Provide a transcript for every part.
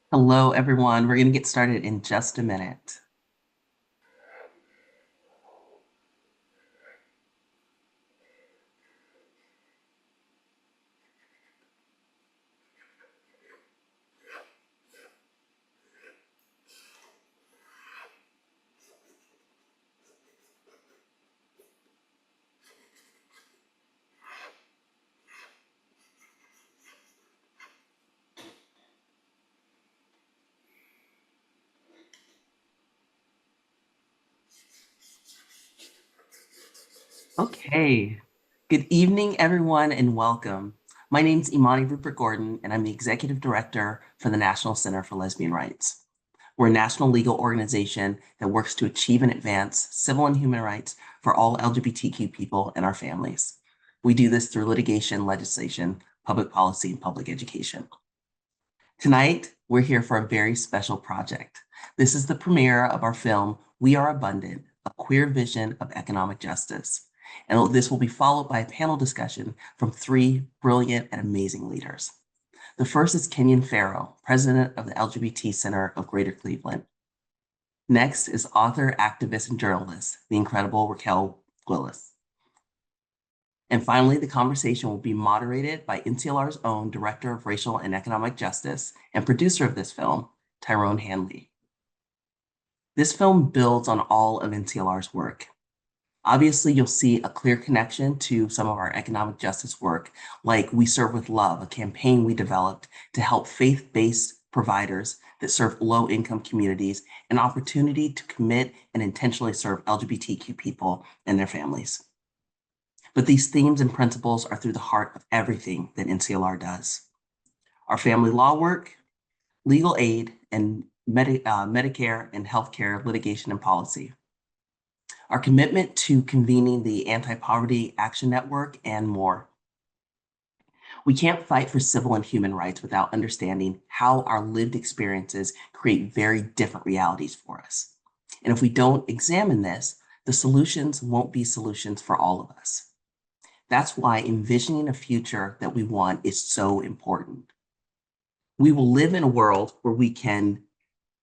Hello, everyone. We're going to get started in just a minute. Okay. Good evening, everyone, and welcome. My name is Imani Rupert Gordon, and I'm the Executive Director for the National Center for Lesbian Rights. We're a national legal organization that works to achieve and advance civil and human rights for all LGBTQ people and our families. We do this through litigation, legislation, public policy, and public education. Tonight, we're here for a very special project. This is the premiere of our film, We Are Abundant, a queer vision of economic justice. And this will be followed by a panel discussion from three brilliant and amazing leaders. The first is Kenyon Farrow, president of the LGBT Center of Greater Cleveland. Next is author, activist, and journalist, the incredible Raquel Willis. And finally, the conversation will be moderated by NCLR's own Director of Racial and Economic Justice and producer of this film, TyrONE Hanely. This film builds on all of NCLR's work. Obviously, you'll see a clear connection to some of our economic justice work, like We Serve with Love, a campaign we developed to help faith-based providers that serve low-income communities an opportunity to commit and intentionally serve LGBTQ people and their families. But these themes and principles are through the heart of everything that NCLR does. Our family law work, legal aid, and Medicare and healthcare litigation and policy. Our commitment to convening the Anti-Poverty Action Network, and more. We can't fight for civil and human rights without understanding how our lived experiences create very different realities for us. And if we don't examine this, the solutions won't be solutions for all of us. That's why envisioning a future that we want is so important. We will live in a world where we can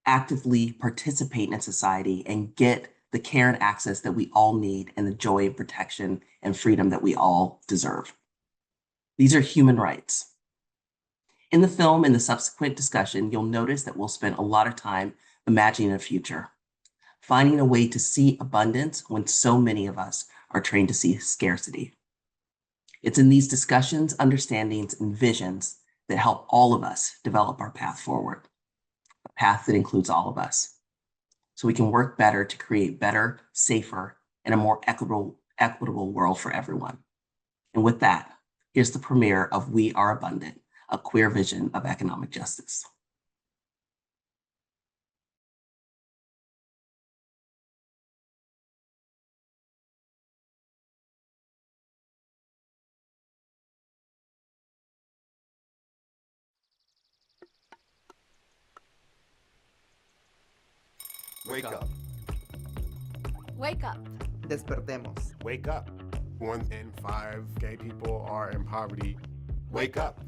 actively participate in society and get the care and access that we all need and the joy and protection and freedom that we all deserve. These are human rights. In the film and the subsequent discussion, you'll notice that we'll spend a lot of time imagining a future, finding a way to see abundance when so many of us are trained to see scarcity. It's in these discussions, understandings, and visions that help all of us develop our path forward, a path that includes all of us, so we can work better to create better, safer, and a more equitable world for everyone. And with that, here's the premiere of We Are Abundant, a queer vision of economic justice. Wake up. Wake up. Despertemos. Wake up. 1 in 5 gay people are in poverty. Wake up.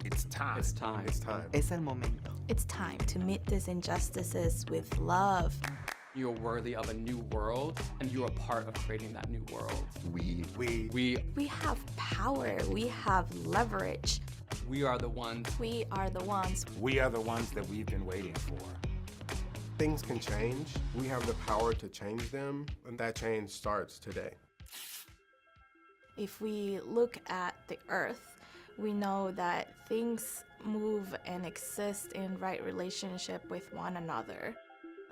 It's time. It's time. It's time. Es el momento. It's time to meet these injustices with love. You're worthy of a new world, and you are part of creating that new world. We We have power. We have leverage. We are the ones. We are the ones. we are the ones that we've been waiting for. Things can change. We have the power to change them, and that change starts today. If we look at the earth, we know that things move and exist in right relationship with one another.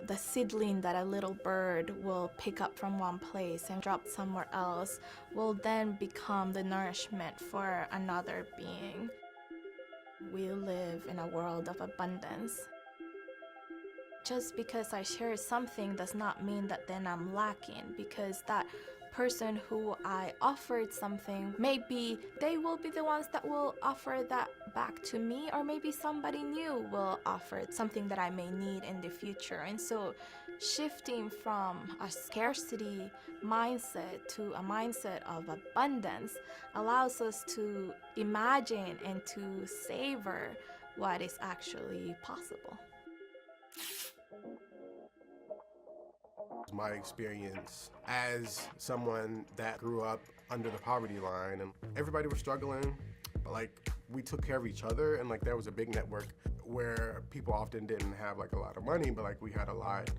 The seedling that a little bird will pick up from one place and drop somewhere else will then become the nourishment for another being. We live in a world of abundance. Just because I share something does not mean that then I'm lacking, because that person who I offered something, maybe they will be the ones that will offer that back to me, or maybe somebody new will offer something that I may need in the future. And so shifting from a scarcity mindset to a mindset of abundance allows us to imagine and to savor what is actually possible. My experience as someone that grew up under the poverty line, and everybody was struggling, but like we took care of each other, and like there was a big network where people often didn't have like a lot of money, but like we had a lot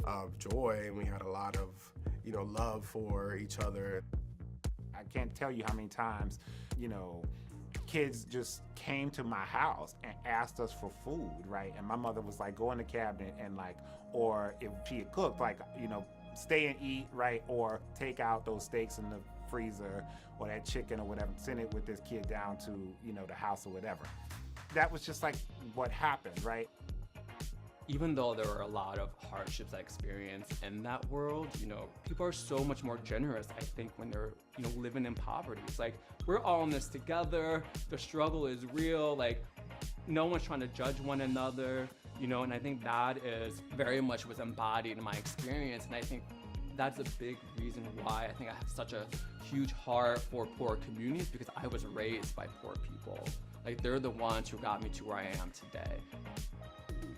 of joy and we had a lot of, you know, love for each other. I can't tell you how many times, you know, kids just came to my house and asked us for food, right? And my mother was like, go in the cabinet and like, or if she had cooked, like, you know, stay and eat, right? Or take out those steaks in the freezer or that chicken or whatever, send it with this kid down to, you know, the house or whatever. That was just like what happened, right? Even though there are a lot of hardships I experienced in that world, you know, people are so much more generous, I think, when they're, you know, living in poverty. It's like, we're all in this together, the struggle is real, like, no one's trying to judge one another, you know, and I think that is very much was embodied in my experience, and I think that's a big reason why I think I have such a huge heart for poor communities, because I was raised by poor people. Like, they're the ones who got me to where I am today.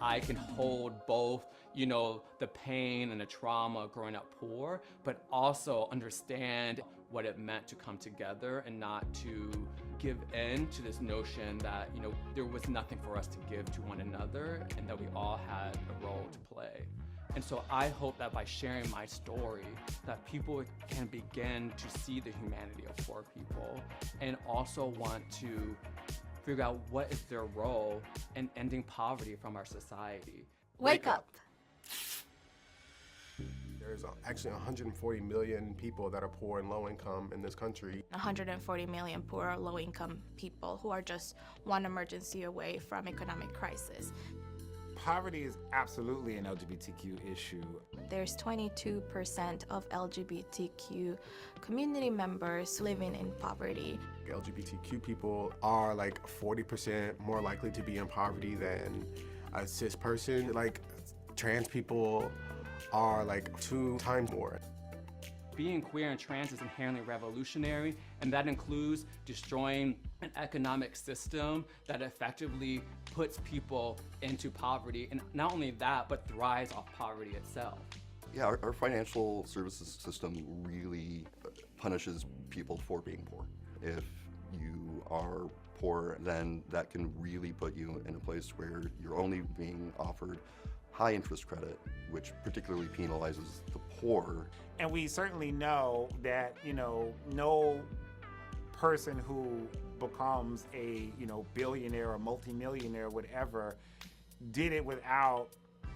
I can hold both, you know, the pain and the trauma growing up poor, but also understand what it meant to come together and not to give in to this notion that, you know, there was nothing for us to give to one another and that we all had a role to play. And so I hope that by sharing my story, that people can begin to see the humanity of poor people and also want to figure out what is their role in ending poverty from our society. Wake up! There's actually 140 million people that are poor and low income in this country. 140 million poor or low-income people who are just one emergency away from economic crisis. Poverty is absolutely an LGBTQ issue. There's 22% of LGBTQ community members living in poverty. LGBTQ people are like 40% more likely to be in poverty than a cis person. Like trans people are like 2 times more. Being queer and trans is inherently revolutionary, and that includes destroying an economic system that effectively puts people into poverty, and not only that, but thrives off poverty itself. Yeah, our financial services system really punishes people for being poor. If you are poor, then that can really put you in a place where you're only being offered high interest credit, which particularly penalizes the poor. And we certainly know that, you know, no person who becomes a, you know, billionaire or multimillionaire, whatever, did it without,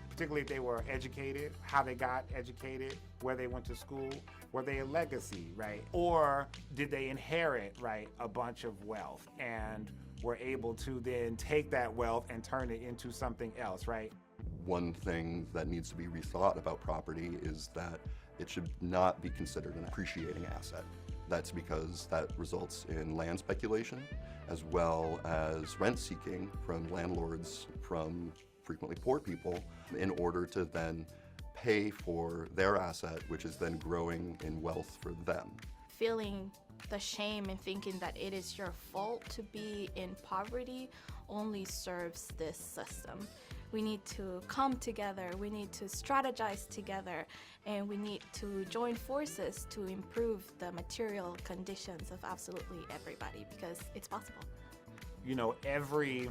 particularly if they were educated, how they got educated, where they went to school, were they a legacy, right? Or did they inherit, right, a bunch of wealth and were able to then take that wealth and turn it into something else, right? One thing that needs to be rethought about property is that it should not be considered an appreciating asset. That's because that results in land speculation as well as rent seeking from landlords, from frequently poor people, in order to then pay for their asset, which is then growing in wealth for them. Feeling the shame and thinking that it is your fault to be in poverty only serves this system. We need to come together, we need to strategize together, and we need to join forces to improve the material conditions of absolutely everybody, because it's possible. You know, every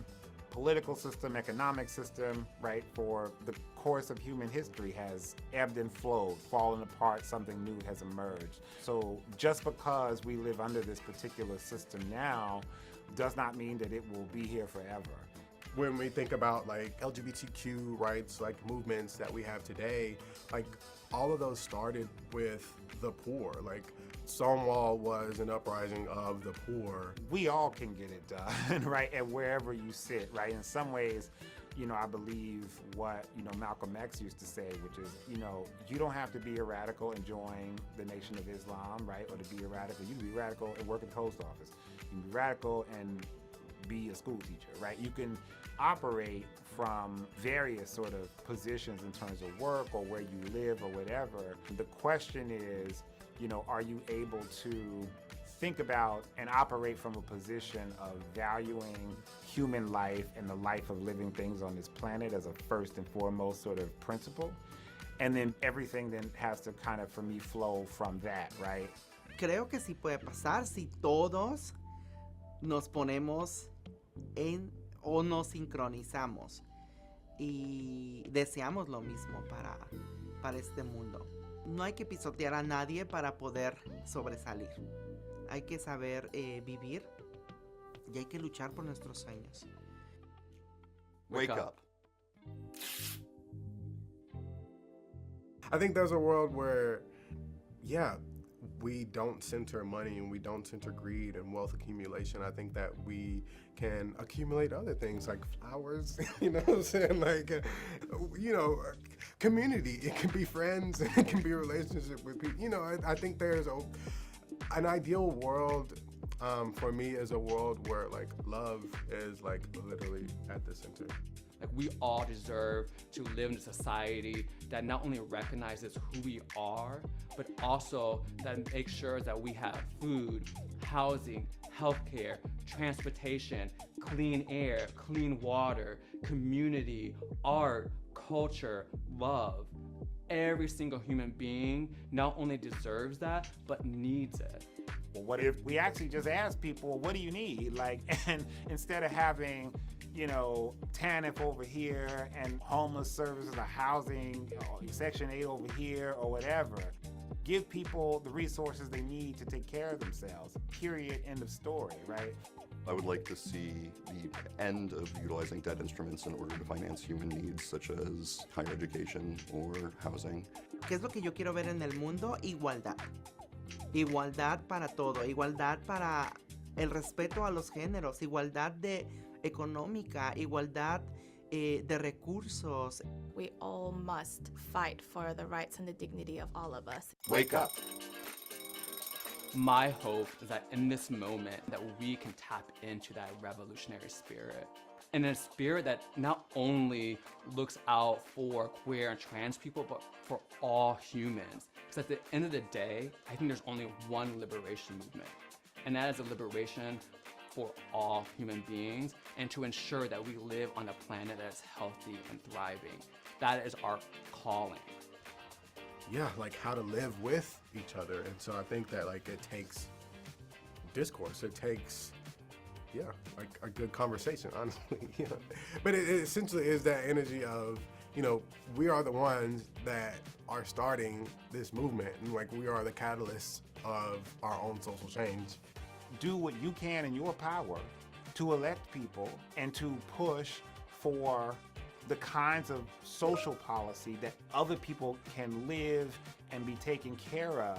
political system, economic system, right, for the course of human history has ebbed and flowed, fallen apart, something new has emerged. So just because we live under this particular system now does not mean that it will be here forever. When we think about like LGBTQ rights, like movements that we have today, like all of those started with the poor. Like Stonewall was an uprising of the poor. We all can get it done, right? And wherever you sit, right? In some ways, you know, I believe what, you know, Malcolm X used to say, which is, you know, you don't have to be a radical and join the Nation of Islam, right? Or to be a radical, you can be radical and work at the post office. You can be radical and be a school teacher, right? You can operate from various sort of positions in terms of work or where you live or whatever. The question is, you know, are you able to think about and operate from a position of valuing human life and the life of living things on this planet as a first and foremost sort of principle. And then everything then has to kind of, for me, flow from that, right? Creo que sí puede pasar si todos nos ponemos o nos sincronizamos y deseamos lo mismo para este mundo. No hay que pisotear a nadie para poder sobresalir. Hay que saber vivir y hay que luchar por nuestros sueños. Wake up. I think there's a world where, yeah, we don't center money and we don't center greed and wealth accumulation. I think that we can accumulate other things like flowers, you know what I'm saying? Like, community. It can be friends, it can be a relationship with people. You know, I think there's an ideal world for me is a world where like love is like literally at the center. Like we all deserve to live in a society that not only recognizes who we are, but also that makes sure that we have food, housing, healthcare, transportation, clean air, clean water, community, art, culture, love. Every single human being not only deserves that, but needs it. Well, what if we actually just ask people, what do you need? Like, and instead of having, TANF over here and homeless services or housing, Section 8 over here or whatever, give people the resources they need to take care of themselves, period, end of story, right? I would like to see the end of utilizing debt instruments in order to finance human needs such as higher education or housing. ¿Qué es lo que yo quiero ver en el mundo? Igualdad. Igualdad para todo, igualdad para el respeto a los géneros, igualdad económica, igualdad de recursos. We all must fight for the rights and the dignity of all of us. Wake up. My hope is that in this moment that we can tap into that revolutionary spirit. And a spirit that not only looks out for queer and trans people, but for all humans. Because at the end of the day, I think there's only one liberation movement. And that is a liberation for all human beings and to ensure that we live on a planet that's healthy and thriving. That is our calling. Yeah, like how to live with each other. And so I think that like it takes discourse. It takes, like a good conversation, honestly. But it essentially is that energy of, we are the ones that are starting this movement, and like we are the catalysts of our own social change. Do what you can in your power to elect people and to push for the kinds of social policy that other people can live and be taken care of,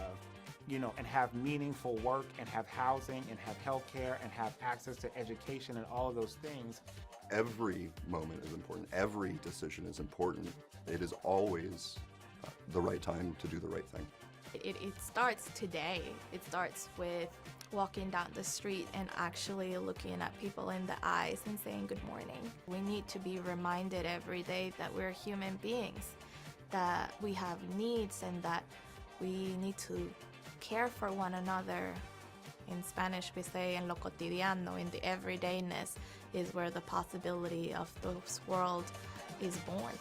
and have meaningful work and have housing and have healthcare and have access to education and all of those things. Every moment is important. Every decision is important. It is always the right time to do the right thing. It starts today. It starts with walking down the street and actually looking at people in the eyes and saying good morning. We need to be reminded every day that we're human beings, that we have needs and that we need to care for one another. In Spanish we say en lo cotidiano, in the everydayness is where the possibility of this world is born.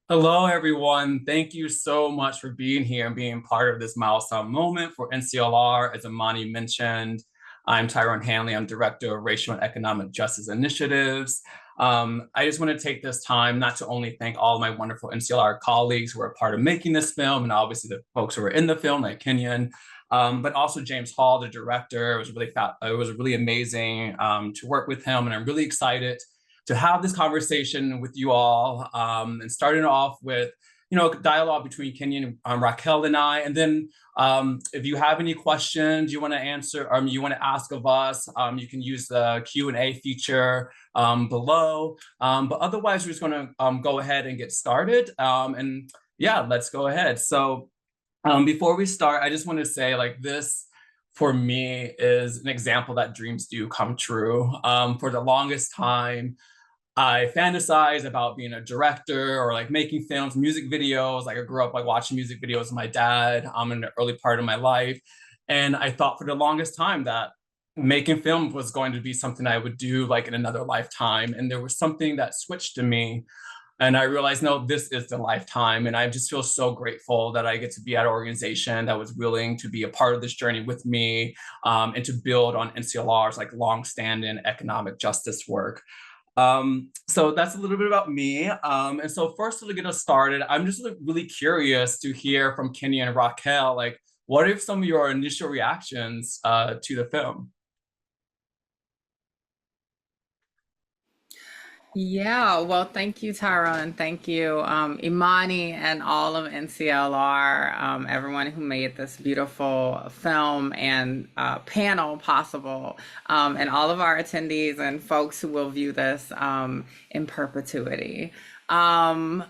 Hello, everyone. Thank you so much for being here and being part of this milestone moment for NCLR. As Imani mentioned, I'm TyrONE Hanely. I'm Director of Racial and Economic Justice Initiatives. I just want to take this time not to only thank all of my wonderful NCLR colleagues who are part of making this film, and obviously the folks who are in the film, like Kenyon, but also James Hall, the director. It was really amazing to work with him, and I'm really excited to have this conversation with you all, and starting off with dialogue between Kenyon and Raquel and I. And then if you have any questions you want to answer, you want to ask of us, you can use the Q&A feature below. But otherwise, we're just going to go ahead and get started. And yeah, let's go ahead. So before we start, I just want to say, like, this for me is an example that dreams do come true. For the longest time, I fantasize about being a director or like making films, music videos. Like I grew up like watching music videos with my dad in the early part of my life. And I thought for the longest time that making film was going to be something I would do like in another lifetime. And there was something that switched in me. And I realized, no, this is the lifetime. And I just feel so grateful that I get to be at an organization that was willing to be a part of this journey with me and to build on NCLR's like longstanding economic justice work. So that's a little bit about me. And so first to get us started, I'm just really curious to hear from Kenyon and Raquel, like, what are some of your initial reactions to the film? Yeah, well, thank you, TyrONE. Thank you, Imani and all of NCLR, everyone who made this beautiful film and panel possible, and all of our attendees and folks who will view this in perpetuity. The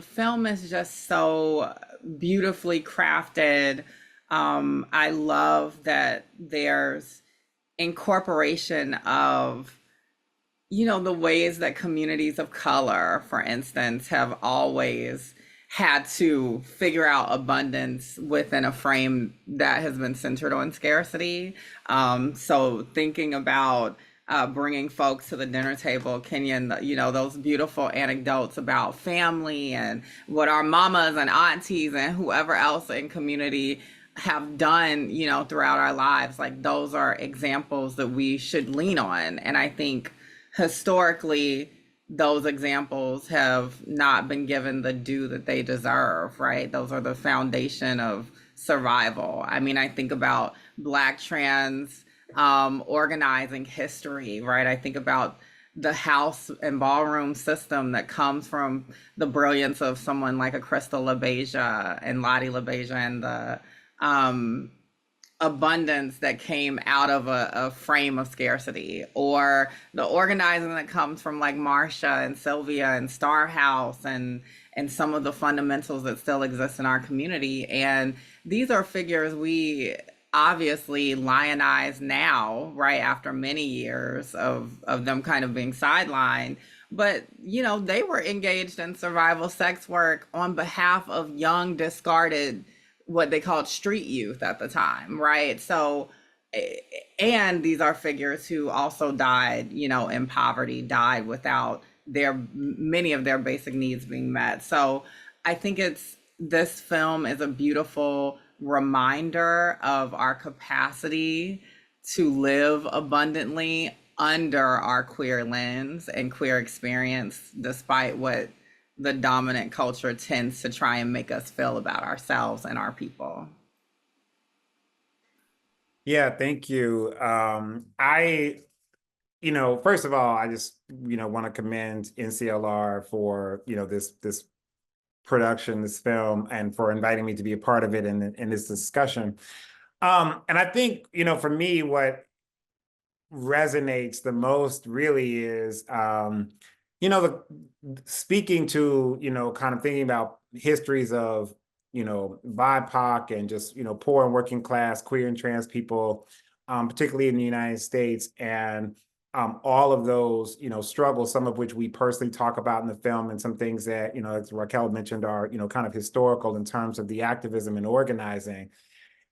film is just so beautifully crafted. I love that there's incorporation of the ways that communities of color, for instance, have always had to figure out abundance within a frame that has been centered on scarcity. So thinking about bringing folks to the dinner table, Kenyon, those beautiful anecdotes about family and what our mamas and aunties and whoever else in community have done, throughout our lives. Like, those are examples that we should lean on. And I think historically, those examples have not been given the due that they deserve, right? Those are the foundation of survival. I mean, I think about Black trans organizing history, right? I think about the house and ballroom system that comes from the brilliance of someone like a Crystal LaBeija and Lottie LaBeija and the abundance that came out of a frame of scarcity, or the organizing that comes from like Marsha and Sylvia and Star House and some of the fundamentals that still exist in our community. And these are figures we obviously lionize now, right, after many years of them kind of being sidelined. But, they were engaged in survival sex work on behalf of young, discarded, what they called street youth at the time, right? So, and these are figures who also died, in poverty, died without many of their basic needs being met. So I think this film is a beautiful reminder of our capacity to live abundantly under our queer lens and queer experience, despite what the dominant culture tends to try and make us feel about ourselves and our people. Yeah, thank you. First of all, I just, want to commend NCLR for, this production, this film, and for inviting me to be a part of it in this discussion. And I think, for me, what resonates the most really is, speaking to, kind of thinking about histories of, BIPOC and just, poor and working class, queer and trans people, particularly in the United States, and all of those, struggles, some of which we personally talk about in the film, and some things that, as Raquel mentioned, are, kind of historical in terms of the activism and organizing.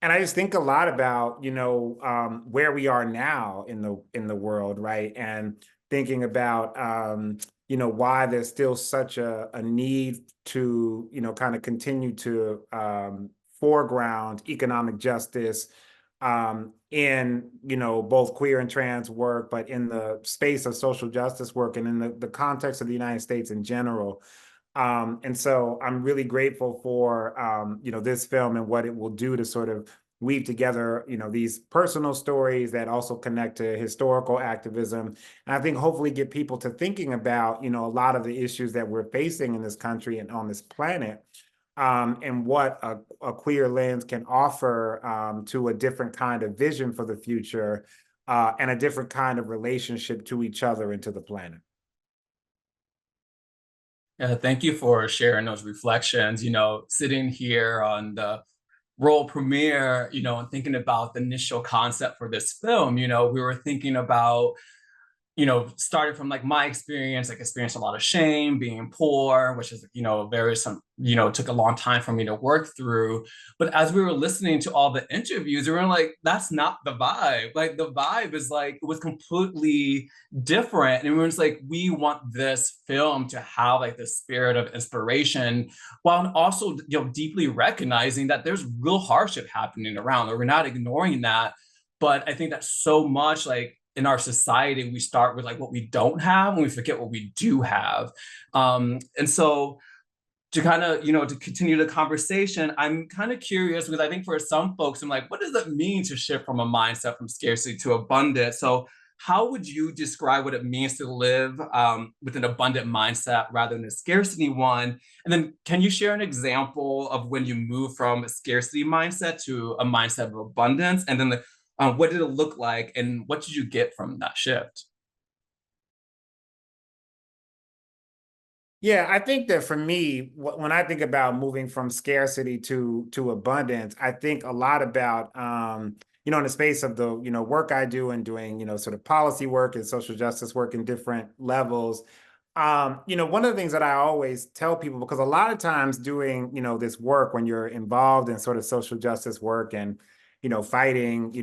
And I just think a lot about, where we are now in the world, right? And thinking about, why there's still such a need to, kind of continue to foreground economic justice in, both queer and trans work, but in the space of social justice work and in the context of the United States in general. And so I'm really grateful for, this film and what it will do to sort of weave together, these personal stories that also connect to historical activism. And I think hopefully get people to thinking about, a lot of the issues that we're facing in this country and on this planet, and what a queer lens can offer to a different kind of vision for the future, and a different kind of relationship to each other and to the planet. Yeah, thank you for sharing those reflections. Sitting here on the world premiere, and thinking about the initial concept for this film, we were thinking about started from like my experience, like experienced a lot of shame being poor, which is, took a long time for me to work through. But as we were listening to all the interviews, we were like, that's not the vibe. Like the vibe is like, it was completely different. And we were just like, we want this film to have like the spirit of inspiration, while also, deeply recognizing that there's real hardship happening around, or we're not ignoring that. But I think that so much like, in our society, we start with like what we don't have and we forget what we do have. And so to kind of, to continue the conversation, I'm kind of curious because I think for some folks, I'm like, what does it mean to shift from a mindset from scarcity to abundance? So how would you describe what it means to live with an abundant mindset rather than a scarcity one? And then can you share an example of when you move from a scarcity mindset to a mindset of abundance? And then what did it look like and what did you get from that shift? Yeah, I think that for me, when I think about moving from scarcity to abundance, I think a lot about, in the space of the, work I do and doing, sort of policy work and social justice work in different levels. One of the things that I always tell people, because a lot of times doing, this work, when you're involved in sort of social justice work and, fighting,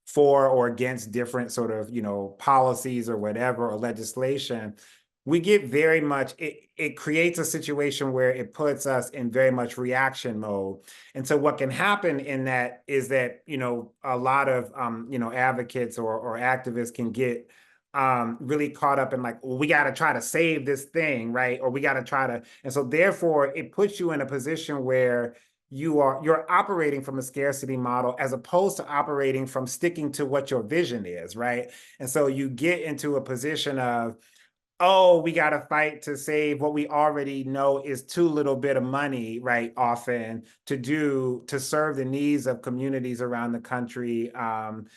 for or against different sort of, policies or whatever, or legislation, we get very much, it creates a situation where it puts us in very much reaction mode. And so what can happen in that is that, a lot of, advocates or activists can get really caught up in like, well, we got to try to save this thing, right? Or we got to try to, and so therefore it puts you in a position where you're operating from a scarcity model as opposed to operating from sticking to what your vision is, right? And so you get into a position of, oh, we got to fight to save what we already know is too little bit of money, right? Often to serve the needs of communities around the country, and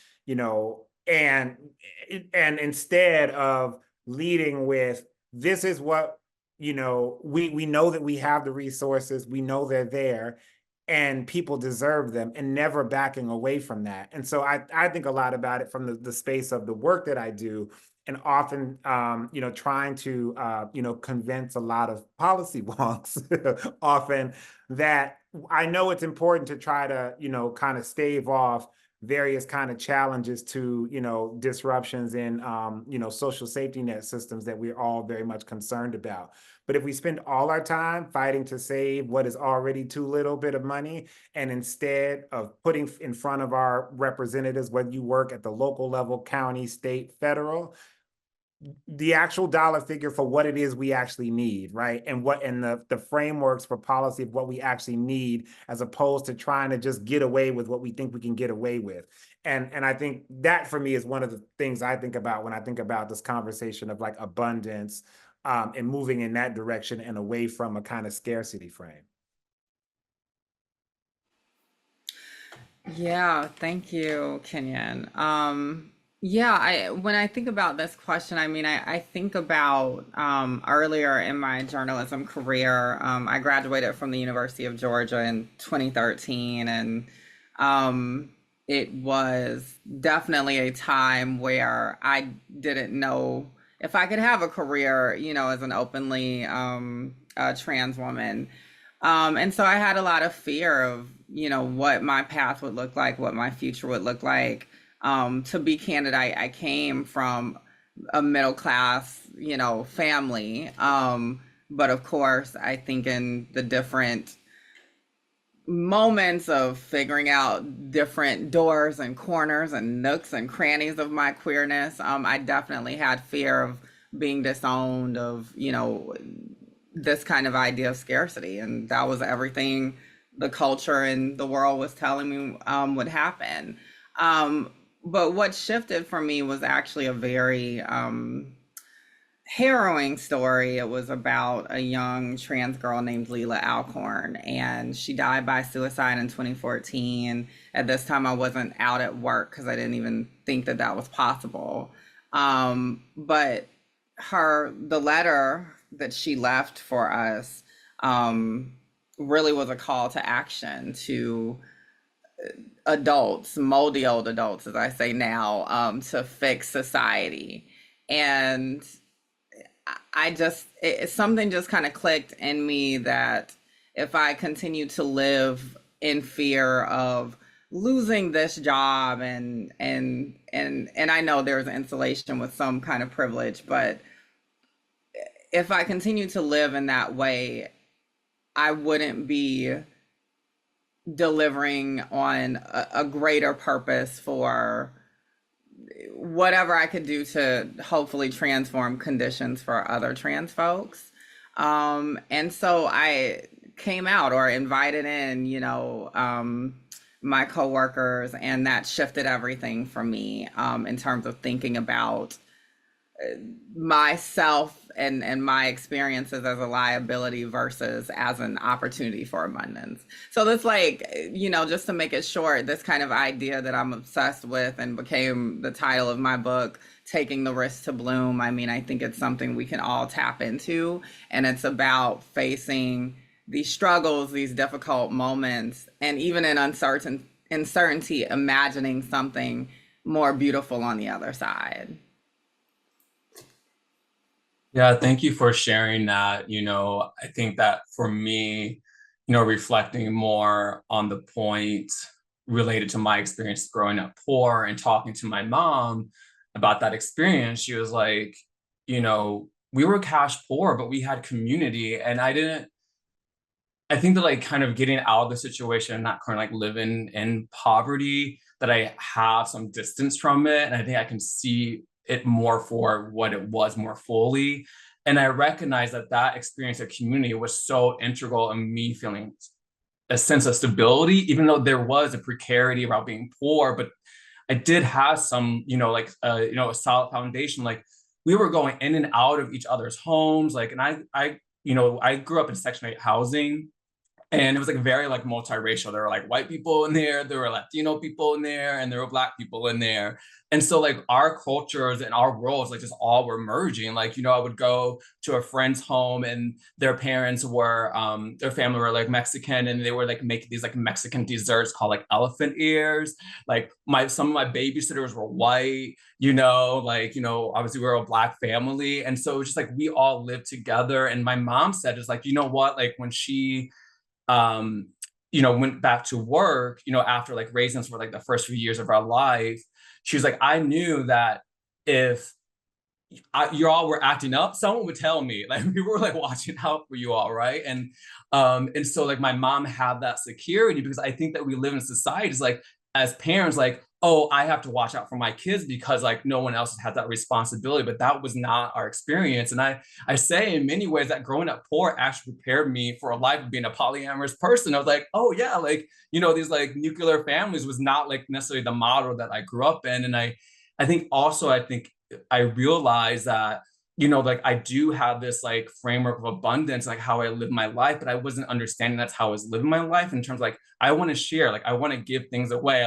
instead of leading with, this is what, we know that we have the resources, we know they're there, and people deserve them, and never backing away from that. And so I think a lot about it from the space of the work that I do, and often, trying to, convince a lot of policy wonks often that I know it's important to try to, kind of stave off various kind of challenges to, disruptions in, social safety net systems that we're all very much concerned about. But if we spend all our time fighting to save what is already too little bit of money, and instead of putting in front of our representatives, whether you work at the local level, county, state, federal, the actual dollar figure for what it is we actually need, right? And the frameworks for policy of what we actually need, as opposed to trying to just get away with what we think we can get away with. And I think that for me is one of the things I think about when I think about this conversation of like abundance, and moving in that direction and away from a kind of scarcity frame. Yeah, thank you, Kenyon. When I think about this question, I think about earlier in my journalism career. I graduated from the University of Georgia in 2013, and it was definitely a time where I didn't know if I could have a career, as an openly trans woman. And so I had a lot of fear of, what my path would look like, what my future would look like. To be candid, I came from a middle class, family. But of course, I think in the different moments of figuring out different doors and corners and nooks and crannies of my queerness, I definitely had fear of being disowned, of, this kind of idea of scarcity. And that was everything the culture and the world was telling me would happen. But what shifted for me was actually a very harrowing story. It was about a young trans girl named Leela Alcorn, and she died by suicide in 2014. At this time, I wasn't out at work because I didn't even think that that was possible. But the letter that she left for us really was a call to action to adults, moldy old adults, as I say now, to fix society. And something just kind of clicked in me that if I continue to live in fear of losing this job and I know there's insulation with some kind of privilege, but if I continue to live in that way, I wouldn't be delivering on a greater purpose for whatever I could do to hopefully transform conditions for other trans folks. And so I came out or invited in, my coworkers, and that shifted everything for me in terms of thinking about myself and my experiences as a liability versus as an opportunity for abundance. So that's just to make it short, this kind of idea that I'm obsessed with and became the title of my book, Taking the Risk to Bloom. I mean, I think it's something we can all tap into, and it's about facing these struggles, these difficult moments, and even in uncertainty, imagining something more beautiful on the other side. Yeah, thank you for sharing that. I think that for me, reflecting more on the point related to my experience growing up poor and talking to my mom about that experience, she was like, we were cash poor, but we had community. And I think that kind of getting out of the situation and not kind of living in poverty, that I have some distance from it. And I think I can see it more for what it was more fully. And I recognize that experience of community was so integral in me feeling a sense of stability, even though there was a precarity about being poor, but I did have some, a solid foundation. We were going in and out of each other's homes. And I grew up in Section 8 housing. And it was very multiracial. There were white people in there, there were Latino people in there, and there were Black people in there. And so our cultures and our worlds just all were merging. I would go to a friend's home and their parents were, their family were Mexican, and they were make these Mexican desserts called elephant ears. Some of my babysitters were white, obviously we're a Black family. And so it was just we all lived together. And my mom said, it's what, when she went back to work, after raising us for the first few years of our life, she was I knew that if you all were acting up, someone would tell me, we were watching out for you all, right? And so my mom had that security, because I think that we live in societies as parents, oh, I have to watch out for my kids because no one else has that responsibility. But that was not our experience. And I say in many ways that growing up poor actually prepared me for a life of being a polyamorous person. I was oh yeah, these nuclear families was not necessarily the model that I grew up in. And I think I realized that I do have this framework of abundance, how I live my life, but I wasn't understanding that's how I was living my life in terms I want to share, I want to give things away.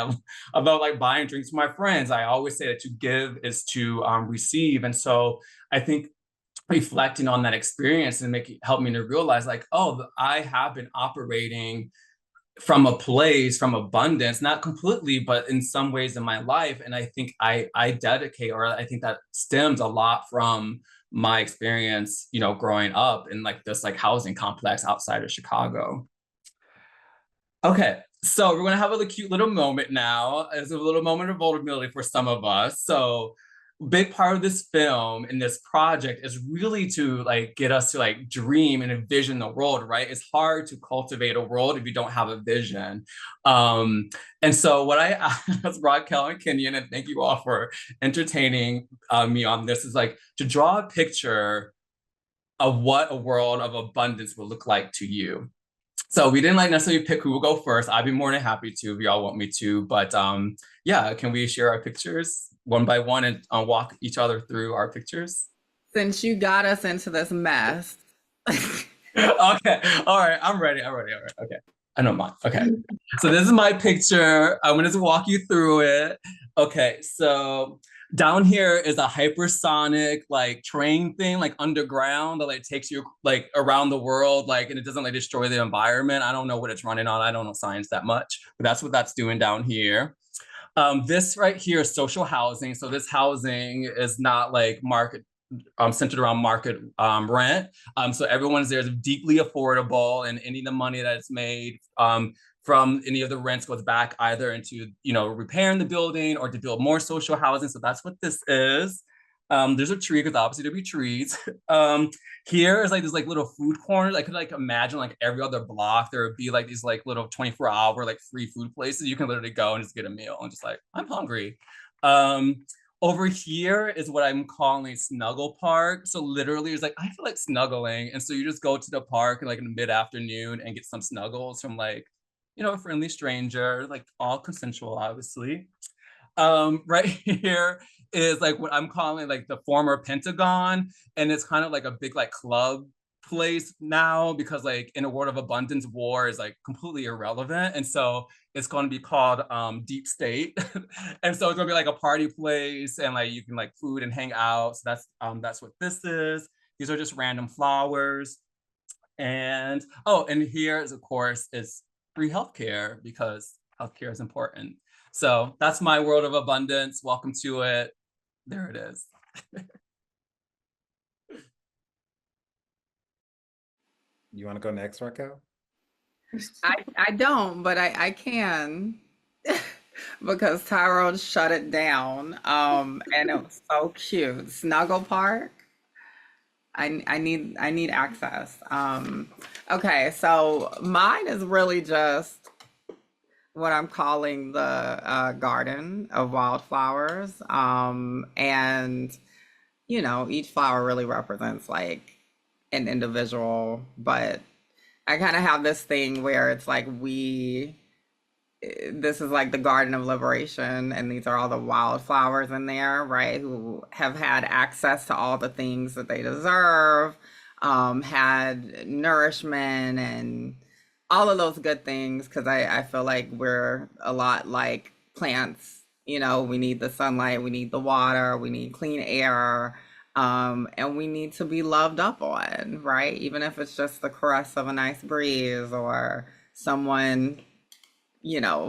About buying drinks for my friends. I always say that to give is to receive. And so I think reflecting on that experience and helped me to realize oh, I have been operating from a place from abundance, not completely, but in some ways in my life. And I think I dedicate, or I think that stems a lot from my experience, growing up in this housing complex outside of Chicago. Okay, so we're gonna have a cute little moment now. It's a little moment of vulnerability for some of us. So big part of this film and this project is really to get us to dream and envision the world, right? It's hard to cultivate a world if you don't have a vision. And so what I asked Raquel and Kenyon, and thank you all for entertaining me on this, is to draw a picture of what a world of abundance would look like to you. So we didn't like necessarily pick who will go first. I'd be more than happy to if y'all want me to. But yeah, can we share our pictures one by one and walk each other through our pictures? Since you got us into this mess. Okay. All right. I'm ready. All right. Okay. I know mine. Okay. So this is my picture. I'm going to walk you through it. Okay. So down here is a hypersonic like train thing, like underground that like takes you like around the world, like, and it doesn't like destroy the environment. I don't know what it's running on. I don't know science that much, but that's what that's doing down here. This right here is social housing. So this housing is not like market centered around market rent. So everyone's there is deeply affordable, and any of the money that's made from any of the rents goes back either into repairing the building or to build more social housing. So that's what this is. There's a tree because obviously there'll be trees. Here is like this like little food corners. I could like imagine like every other block there would be like these like little 24-hour like free food places. You can literally go and just get a meal and just like, I'm hungry. Over here is what I'm calling Snuggle Park. So literally it's like, I feel like snuggling. And so you just go to the park like in the mid-afternoon and get some snuggles from like, a friendly stranger, like all consensual, obviously. Right here is like what I'm calling like the former Pentagon. And it's kind of like a big like club place now because like in a world of abundance, war is like completely irrelevant. And so it's going to be called Deep State. And so it's going to be like a party place and like you can like food and hang out. So that's what this is. These are just random flowers. And and here is of course is free healthcare because healthcare is important. So that's my world of abundance. Welcome to it. There it is. You want to go next, Raquel? I don't, but I can because TyrONE shut it down. And it was so cute. Snuggle Park. I need access. Okay, so mine is really just what I'm calling the garden of wildflowers. And each flower really represents like an individual, but I kind of have this thing where it's like this is like the Garden of Liberation, and these are all the wildflowers in there, right? Who have had access to all the things that they deserve, had nourishment and all of those good things. Because I feel like we're a lot like plants. We need the sunlight, we need the water, we need clean air, and we need to be loved up on, right? Even if it's just the caress of a nice breeze or someone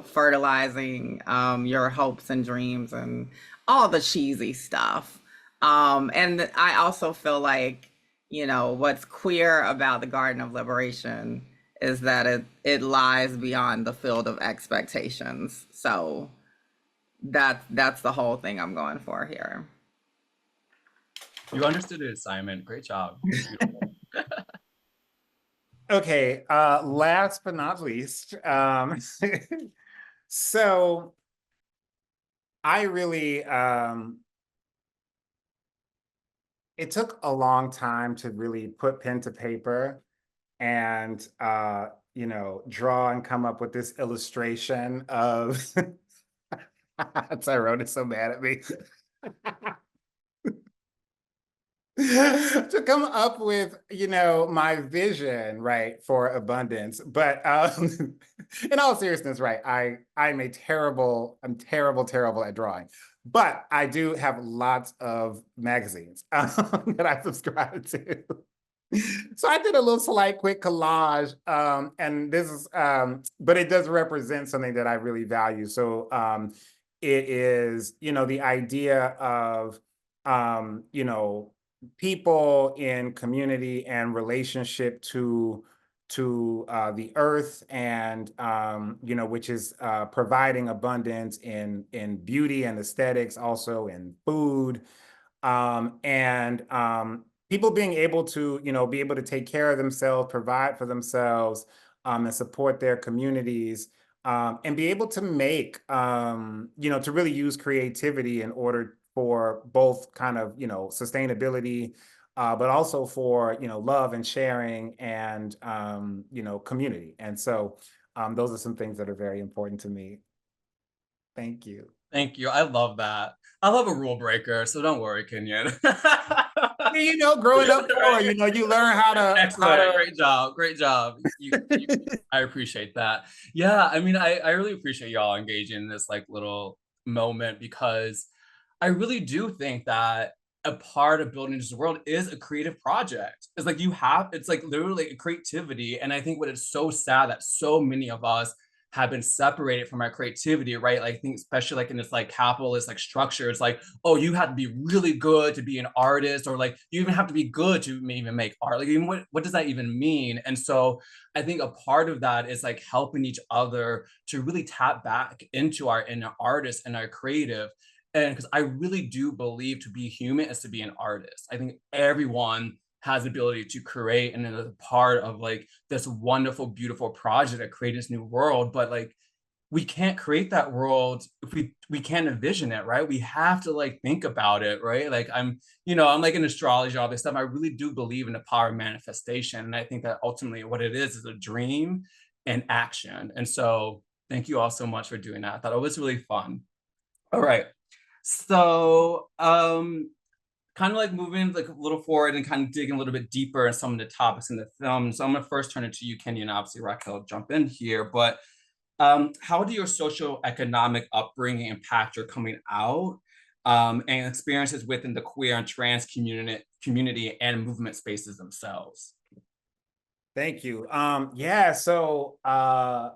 fertilizing your hopes and dreams and all the cheesy stuff. And I also feel like, what's queer about the Garden of Liberation is that it lies beyond the field of expectations. So that's the whole thing I'm going for here. You understood it, Simon. Great job. Okay, last but not least, so I really, it took a long time to really put pen to paper and, draw and come up with this illustration of, TyrONE is so mad at me. To come up with my vision, right, for abundance. But in all seriousness, right, I'm terrible at drawing, but I do have lots of magazines that I subscribe to. So I did a little slight quick collage, and this is but it does represent something that I really value. So it is the idea of people in community and relationship to the earth, and which is providing abundance in beauty and aesthetics, also in food, and people being able to be able to take care of themselves, provide for themselves, and support their communities, and be able to make to really use creativity in order for both kind of sustainability, but also for, love and sharing and, community. And so those are some things that are very important to me. Thank you. Thank you. I love that. I love a rule breaker, so don't worry, Kenyon. Growing up poor, Right. You learn how to Excellent. Great job. Great job. I appreciate that. Yeah, I mean, I really appreciate y'all engaging in this like little moment, because I really do think that a part of building this world is a creative project. It's like it's like literally a creativity. And I think what is so sad that so many of us have been separated from our creativity, right? Like, I think especially like in this like capitalist like structure, it's like, oh, you have to be really good to be an artist, or like you even have to be good to even make art. Like, even what does that even mean? And so I think a part of that is like helping each other to really tap back into our inner artist and our creative. And because I really do believe to be human is to be an artist. I think everyone has the ability to create and is a part of like this wonderful, beautiful project that creates this new world. But like, we can't create that world if we can't envision it, right? We have to like think about it, right? Like I'm like an astrology, all this stuff. I really do believe in the power of manifestation. And I think that ultimately what it is a dream and action. And so thank you all so much for doing that. I thought it was really fun. All right. So kind of like moving like a little forward and kind of digging a little bit deeper in some of the topics in the film. So I'm gonna first turn it to you, Kenyon, and obviously Raquel jump in here. But how do your social economic upbringing impact your coming out and experiences within the queer and trans community and movement spaces themselves? Thank you. Yeah, so I'm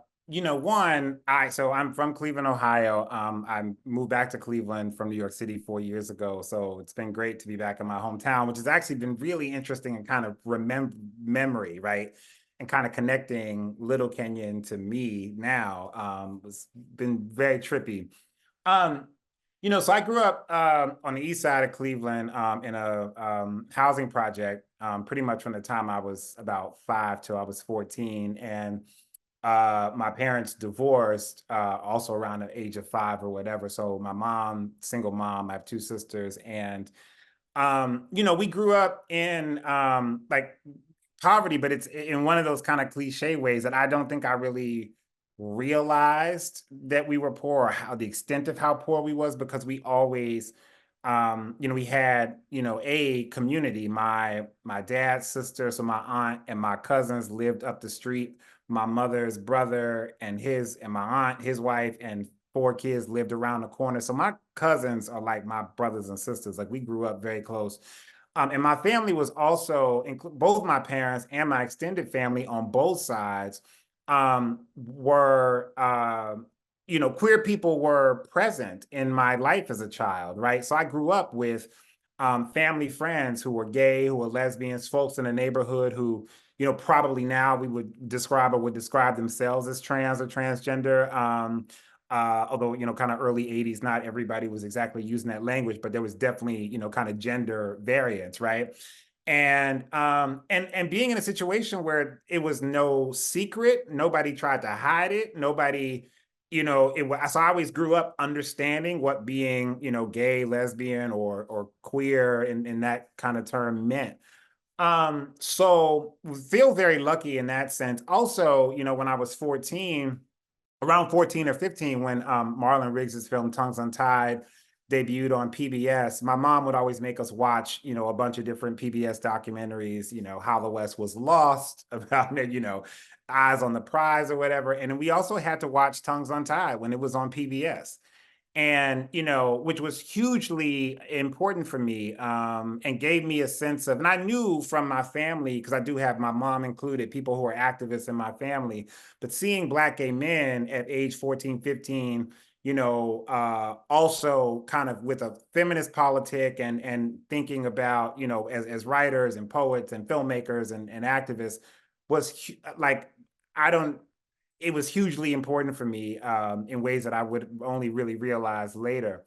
from Cleveland, Ohio. I moved back to Cleveland from New York City 4 years ago. So it's been great to be back in my hometown, which has actually been really interesting and kind of memory, right? And kind of connecting little Kenyon to me now. It's been very trippy. So I grew up on the east side of Cleveland in a housing project pretty much from the time I was about 5 till I was 14. And my parents divorced also around the age of 5 or whatever. So my mom, single mom, I have 2 sisters. And, we grew up in like poverty, but it's in one of those kind of cliche ways that I don't think I really realized that we were poor, or how the extent of how poor we was, because we always we had a community. My dad's sister, so my aunt and my cousins lived up the street. My mother's brother and my aunt, his wife, and 4 kids lived around the corner. So my cousins are like my brothers and sisters. Like, we grew up very close. And my family was also, both my parents and my extended family on both sides were, queer people were present in my life as a child, right? So I grew up with family friends who were gay, who were lesbians, folks in the neighborhood who, probably now we would describe or would describe themselves as trans or transgender. Although, kind of early 80s, not everybody was exactly using that language, but there was definitely, kind of gender variance, right? And being in a situation where it was no secret, nobody tried to hide it, nobody, it was, so I always grew up understanding what being, gay, lesbian, or queer in that kind of term meant. So feel very lucky in that sense. Also, when I was 14, around 14 or 15, when Marlon Riggs's film Tongues Untied debuted on PBS, my mom would always make us watch, a bunch of different PBS documentaries, How the West Was Lost, about, Eyes on the Prize or whatever. And we also had to watch Tongues Untied when it was on PBS. And, which was hugely important for me, and gave me a sense of, and I knew from my family, because I do have my mom included, people who are activists in my family, but seeing Black gay men at age 14, 15, also kind of with a feminist politic and thinking about, as writers and poets and filmmakers and activists was like, it was hugely important for me in ways that I would only really realize later.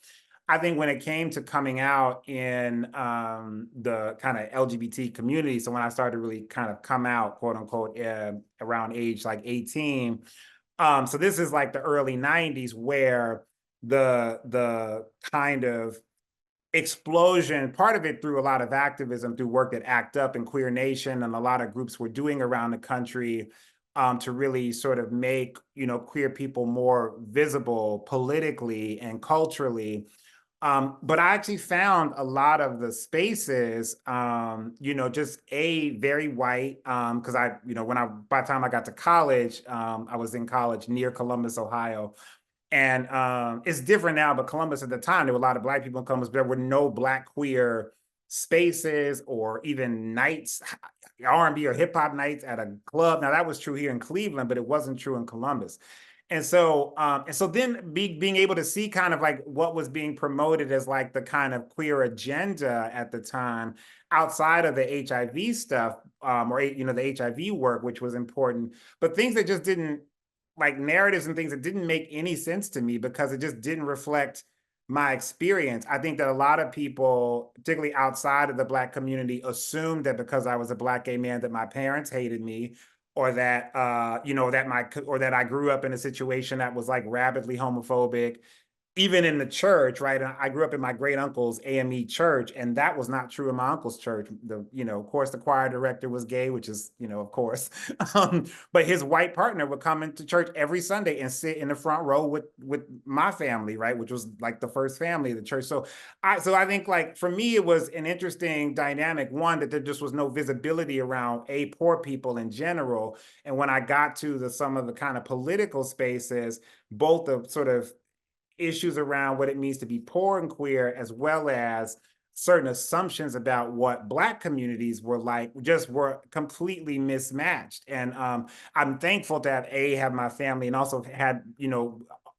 I think when it came to coming out in the kind of LGBT community, so when I started to really kind of come out, quote unquote, around age like 18, so this is like the early 90s, where the kind of explosion, part of it through a lot of activism, through work that ACT UP and Queer Nation and a lot of groups were doing around the country, to really sort of make, queer people more visible politically and culturally. But I actually found a lot of the spaces, just very white, because by the time I got to college, I was in college near Columbus, Ohio. And it's different now, but Columbus at the time, there were a lot of Black people in Columbus, but there were no Black queer spaces or even nights, R&B or hip hop nights at a club. Now that was true here in Cleveland, but it wasn't true in Columbus. And so then being able to see kind of like what was being promoted as like the kind of queer agenda at the time outside of the HIV stuff, or the HIV work, which was important, but things that just didn't, like narratives and things that didn't make any sense to me because it just didn't reflect my experience. I think that a lot of people, particularly outside of the Black community, assumed that because I was a Black gay man that my parents hated me, or that that I grew up in a situation that was like rabidly homophobic, even in the church, right? I grew up in my great uncle's AME church, and that was not true in my uncle's church. Of course, the choir director was gay, which is, of course, but his white partner would come into church every Sunday and sit in the front row with my family, right? Which was like the first family of the church. So I think like for me, it was an interesting dynamic. One, that there just was no visibility around poor people in general. And when I got to some of the kind of political spaces, both the sort of issues around what it means to be poor and queer, as well as certain assumptions about what Black communities were like, just were completely mismatched. And I'm thankful to have my family, and also had,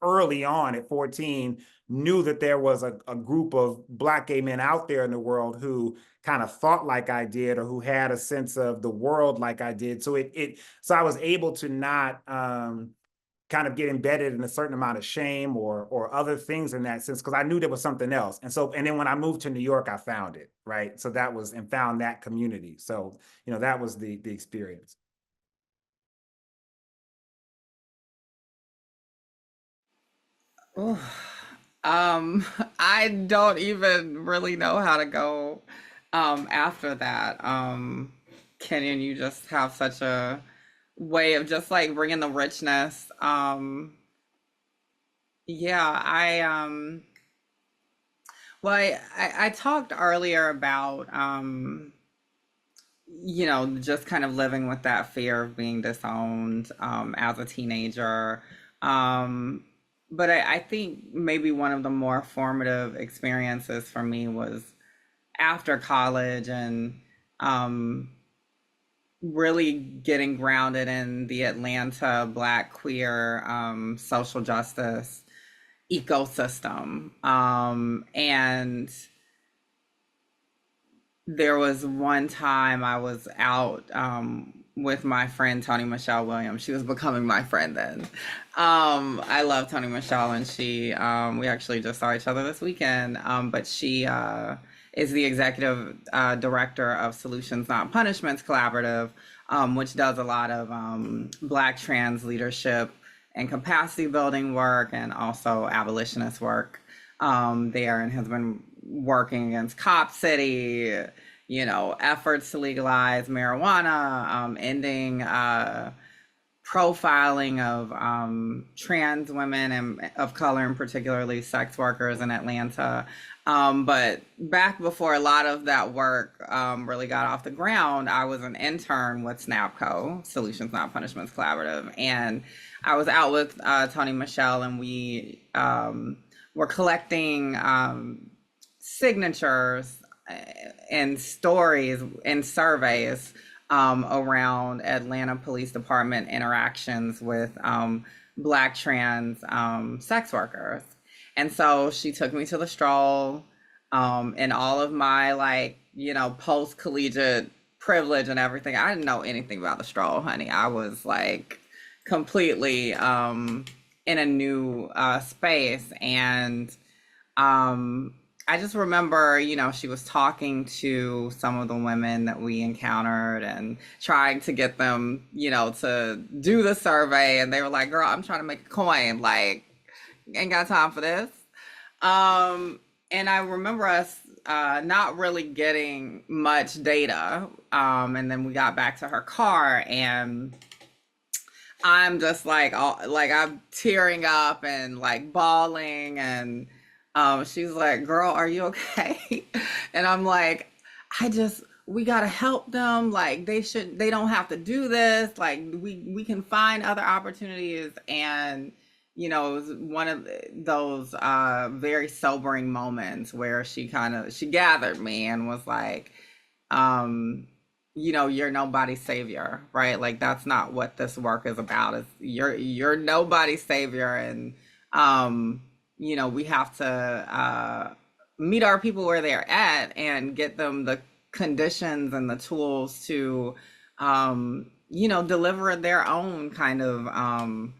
early on at 14, knew that there was a group of Black gay men out there in the world who kind of thought like I did, or who had a sense of the world like I did. So so I was able to not kind of get embedded in a certain amount of shame or other things in that sense, because I knew there was something else. And then when I moved to New York, I found it, right? So found that community. So, that was the experience. Ooh. I don't even really know how to go after that. Kenyon, you just have such a way of just like bringing the richness. Yeah, I talked earlier about just kind of living with that fear of being disowned as a teenager. But I think maybe one of the more formative experiences for me was after college, and really getting grounded in the Atlanta Black queer social justice ecosystem. And there was one time I was out with my friend Tony Michelle Williams. She was becoming my friend then. I love Tony Michelle, and we actually just saw each other this weekend. But she is the executive director of Solutions Not Punishments Collaborative, which does a lot of Black trans leadership and capacity building work, and also abolitionist work there, and has been working against Cop City, efforts to legalize marijuana, ending profiling of trans women and of color, and particularly sex workers in Atlanta. But back before a lot of that work really got off the ground, I was an intern with SNAPCO, Solutions Not Punishments Collaborative, and I was out with Tony Michelle, and we were collecting signatures and stories and surveys around Atlanta Police Department interactions with Black trans sex workers. And so she took me to the stroll, and all of my post-collegiate privilege and everything. I didn't know anything about the stroll, honey. I was like completely in a new space. And I just remember, she was talking to some of the women that we encountered and trying to get them, to do the survey. And they were like, girl, I'm trying to make a coin. Like, ain't got time for this. and I remember us not really getting much data. And then we got back to her car, and I'm just like, I'm tearing up and like bawling, and she's like, "Girl, are you okay?" And I'm like, we gotta help them. Like they don't have to do this. Like we can find other opportunities. And it was one of those very sobering moments where she gathered me and was like, you're nobody's savior, right? Like that's not what this work is about. Is you're nobody's savior. And we have to meet our people where they're at and get them the conditions and the tools to deliver their own kind of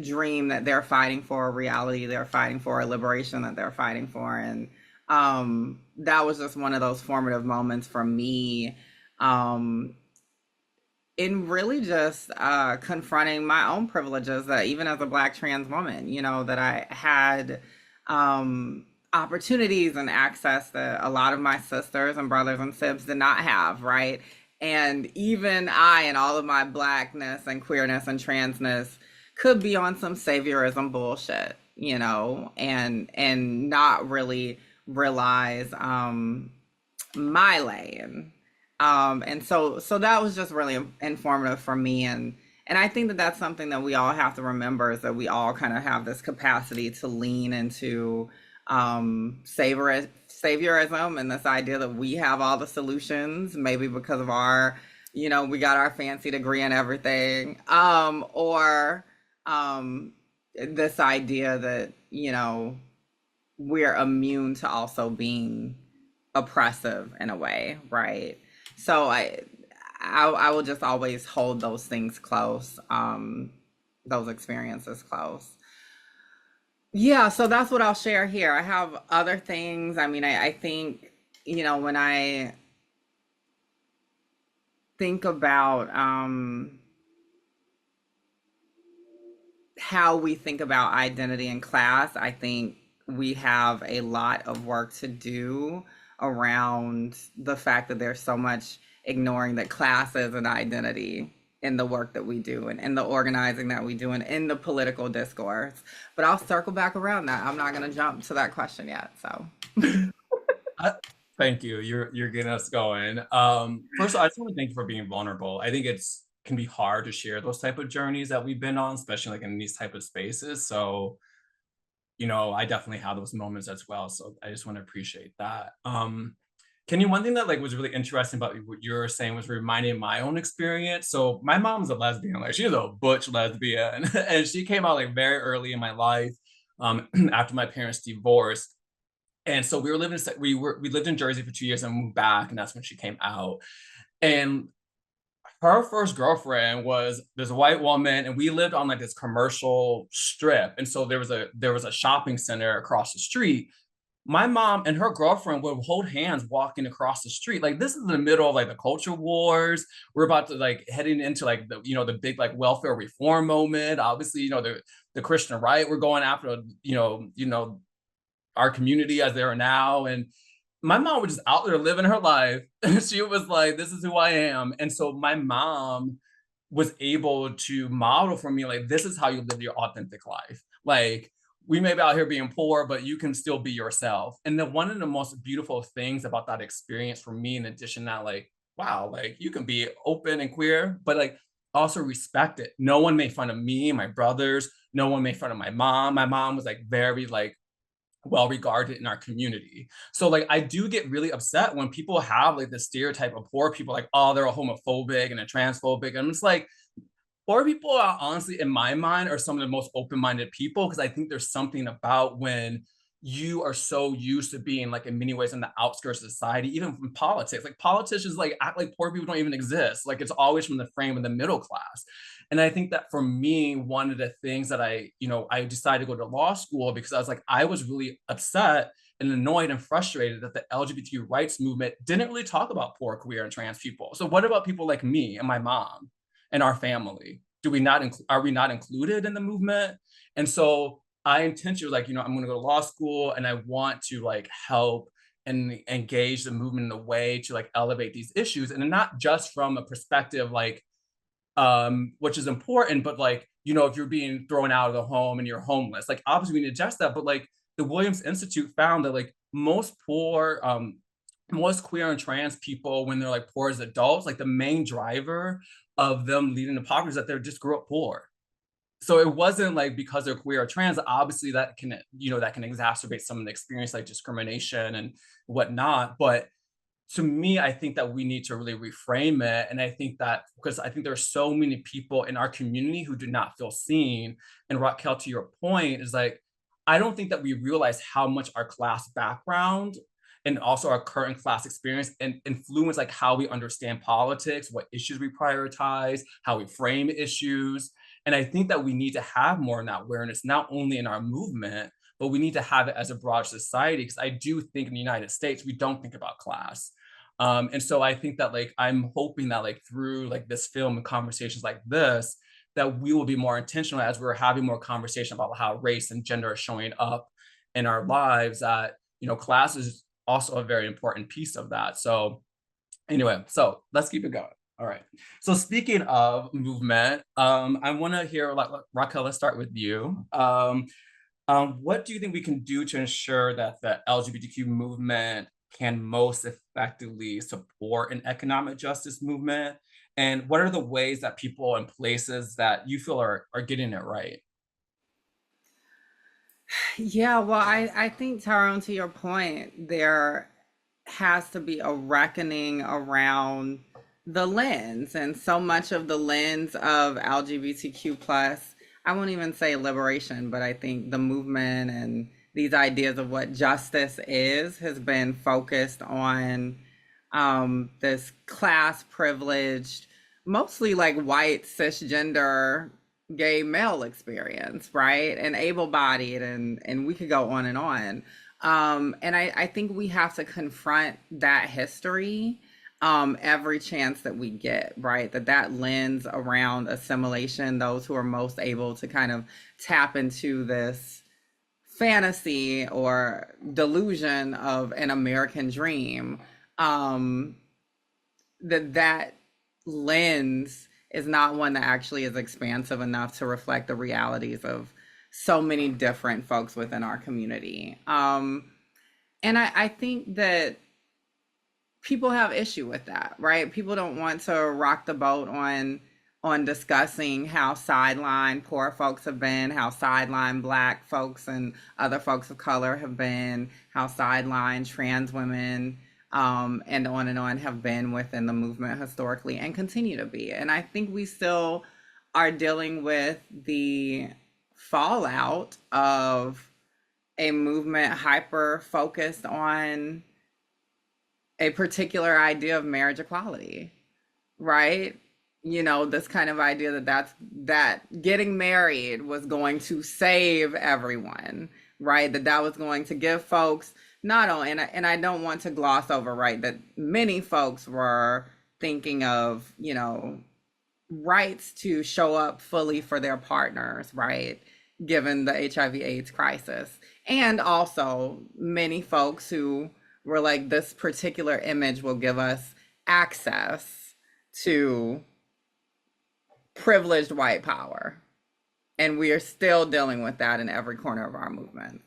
dream that they're fighting for, a reality they're fighting for, a liberation that they're fighting for. And that was just one of those formative moments for me, in really just confronting my own privileges, that even as a Black trans woman, that I had opportunities and access that a lot of my sisters and brothers and sibs did not have, right? And even I, and all of my Blackness and queerness and transness, could be on some saviorism bullshit, and not really realize my lane. And so that was just really informative for me. And I think that that's something that we all have to remember, is that we all kind of have this capacity to lean into saviorism, and this idea that we have all the solutions, maybe because of our, we got our fancy degree and everything, or this idea that, we're immune to also being oppressive in a way, right? So I will just always hold those things close, those experiences close. Yeah, so that's what I'll share here. I have other things. I mean, I think, when I think about how we think about identity and class, I think we have a lot of work to do around the fact that there's so much ignoring that class is an identity in the work that we do, and in the organizing that we do, and in the political discourse. But I'll circle back around that. I'm not going to jump to that question yet. So thank you. You're getting us going. First of all, I just want to thank you for being vulnerable. I think can be hard to share those type of journeys that we've been on, especially like in these type of spaces. So, I definitely have those moments as well. So I just want to appreciate that. Kenyon, one thing that was really interesting about what you were saying was reminding my own experience. So my mom's a lesbian, she's a butch lesbian, and she came out very early in my life, after my parents divorced. And so we lived in Jersey for 2 years and moved back, and that's when she came out. And her first girlfriend was this white woman, and we lived on this commercial strip. And so there was a shopping center across the street. My mom and her girlfriend would hold hands walking across the street. This is in the middle of the culture wars. We're about to heading into the big welfare reform moment. Obviously, the Christian right, we're going after, our community as they are now. And my mom was just out there living her life. She was like, this is who I am. And so my mom was able to model for me, this is how you live your authentic life. We may be out here being poor, but you can still be yourself. And then one of the most beautiful things about that experience for me, in addition to that, wow, you can be open and queer, but also respect it. No one made fun of me, my brothers. No one made fun of my mom. My mom was very well regarded in our community. So I do get really upset when people have the stereotype of poor people, oh, they're homophobic and transphobic. And it's poor people are honestly, in my mind, are some of the most open-minded people, because I think there's something about when you are so used to being in many ways on the outskirts of society, even from politics. Politicians act like poor people don't even exist. It's always from the frame of the middle class. And I think that for me, one of the things that I decided to go to law school, because I was really upset and annoyed and frustrated that the LGBTQ rights movement didn't really talk about poor, queer, and trans people. So what about people like me and my mom and our family? Are we not included in the movement? And so I intentionally like, I'm going to go to law school and I want to like help and engage the movement in a way to like elevate these issues, and not just from a perspective like which is important, but like, if you're being thrown out of the home and you're homeless, like obviously we need to adjust that. But like the Williams Institute found that like most queer and trans people, when they're like poor as adults, like the main driver of them leading to poverty is that they just grew up poor. So it wasn't like because they're queer or trans, obviously that can, that can exacerbate some of the experience like discrimination and whatnot. But to me, I think that we need to really reframe it. And I think that because I think there are so many people in our community who do not feel seen. And Raquel, to your point, is like, I don't think that we realize how much our class background and also our current class experience and influence like how we understand politics, what issues we prioritize, how we frame issues. And I think that we need to have more in that awareness, not only in our movement, but we need to have it as a broad society. Because I do think in the United States, we don't think about class. And so I think that like, I'm hoping that like through like this film and conversations like this, that we will be more intentional as we're having more conversation about how race and gender are showing up in our lives, that, class is also a very important piece of that. So anyway, so let's keep it going. All right. So speaking of movement, I want to hear, like, Raquel, let's start with you. What do you think we can do to ensure that the LGBTQ movement can most effectively support an economic justice movement? And what are the ways that people and places that you feel are getting it right? Yeah, well, I think, Tyrone, to your point, there has to be a reckoning around the lens, and so much of the lens of LGBTQ plus, I won't even say liberation, but I think the movement and these ideas of what justice is has been focused on this class privileged, mostly like white cisgender gay male experience, right? And able-bodied, and we could go on and on. And I think we have to confront that history every chance that we get, right? That lens around assimilation, those who are most able to kind of tap into this fantasy or delusion of an American dream, that lens is not one that actually is expansive enough to reflect the realities of so many different folks within our community. And I think that people have issue with that, right? People don't want to rock the boat on discussing how sidelined poor folks have been, how sidelined Black folks and other folks of color have been, how sidelined trans women and on have been within the movement historically and continue to be. And I think we still are dealing with the fallout of a movement hyper focused on a particular idea of marriage equality, right? This kind of idea that getting married was going to save everyone, right? That was going to give folks not only, and I don't want to gloss over, right, that many folks were thinking of, rights to show up fully for their partners, right? Given the HIV/AIDS crisis. And also many folks who were like, this particular image will give us access to privileged white power. And we are still dealing with that in every corner of our movement.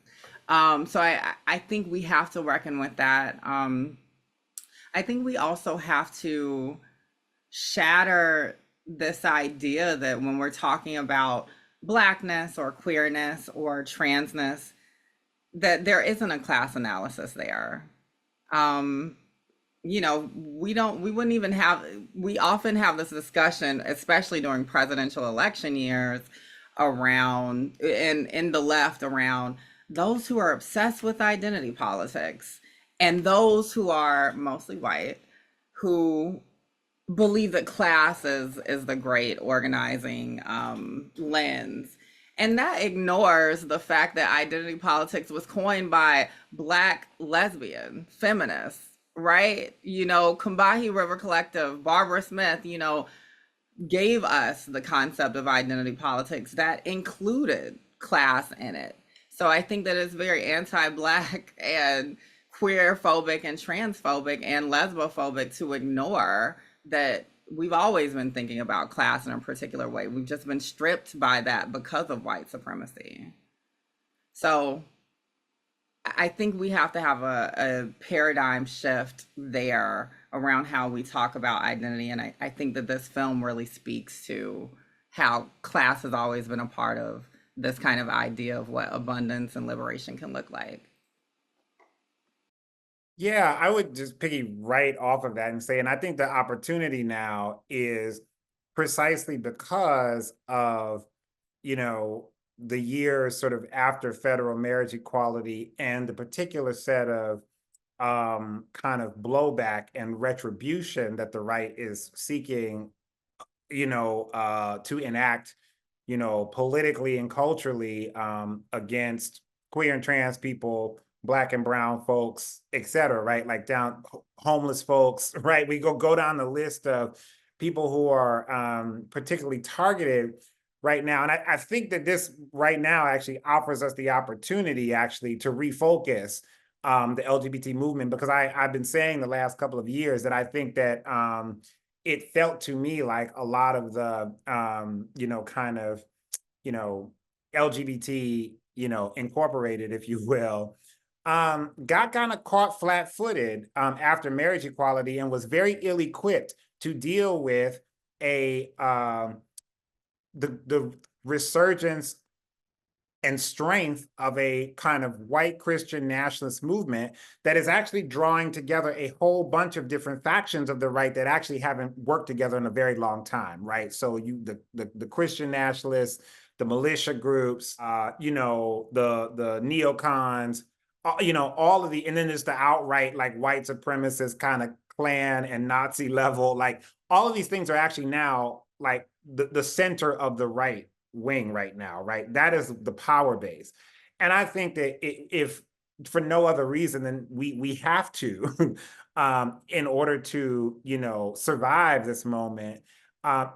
So I think we have to reckon with that. I think we also have to shatter this idea that when we're talking about Blackness or queerness or transness, that there isn't a class analysis there. We often have this discussion, especially during presidential election years, around in the left, around those who are obsessed with identity politics and those who are mostly white, who believe that class is the great organizing lens. And that ignores the fact that identity politics was coined by Black lesbian feminists, right? Combahee River Collective, Barbara Smith, gave us the concept of identity politics that included class in it. So I think that it's very anti-Black and queer phobic and transphobic and lesbophobic to ignore that we've always been thinking about class in a particular way. We've just been stripped by that because of white supremacy. So I think we have to have a paradigm shift there around how we talk about identity. And I think that this film really speaks to how class has always been a part of this kind of idea of what abundance and liberation can look like. Yeah, I would just piggy right off of that and say, and I think the opportunity now is precisely because of, you know, the years sort of after federal marriage equality and the particular set of kind of blowback and retribution that the right is seeking, to enact, politically and culturally against queer and trans people, Black and brown folks, et cetera, right? Like down homeless folks, right? We go down the list of people who are particularly targeted right now. And I think that this right now actually offers us the opportunity actually to refocus the LGBT movement, because I've been saying the last couple of years that I think that it felt to me like a lot of the LGBT, incorporated, if you will, got kind of caught flat-footed after marriage equality and was very ill-equipped to deal with the resurgence and strength of a kind of white Christian nationalist movement that is actually drawing together a whole bunch of different factions of the right that actually haven't worked together in a very long time, right? So the Christian nationalists, the militia groups, the neocons, all of and then there's the outright like white supremacist kind of Klan and Nazi level, like all of these things are actually now like the center of the right wing right now, right? That is the power base. And I think that if for no other reason than we have to, in order to, survive this moment,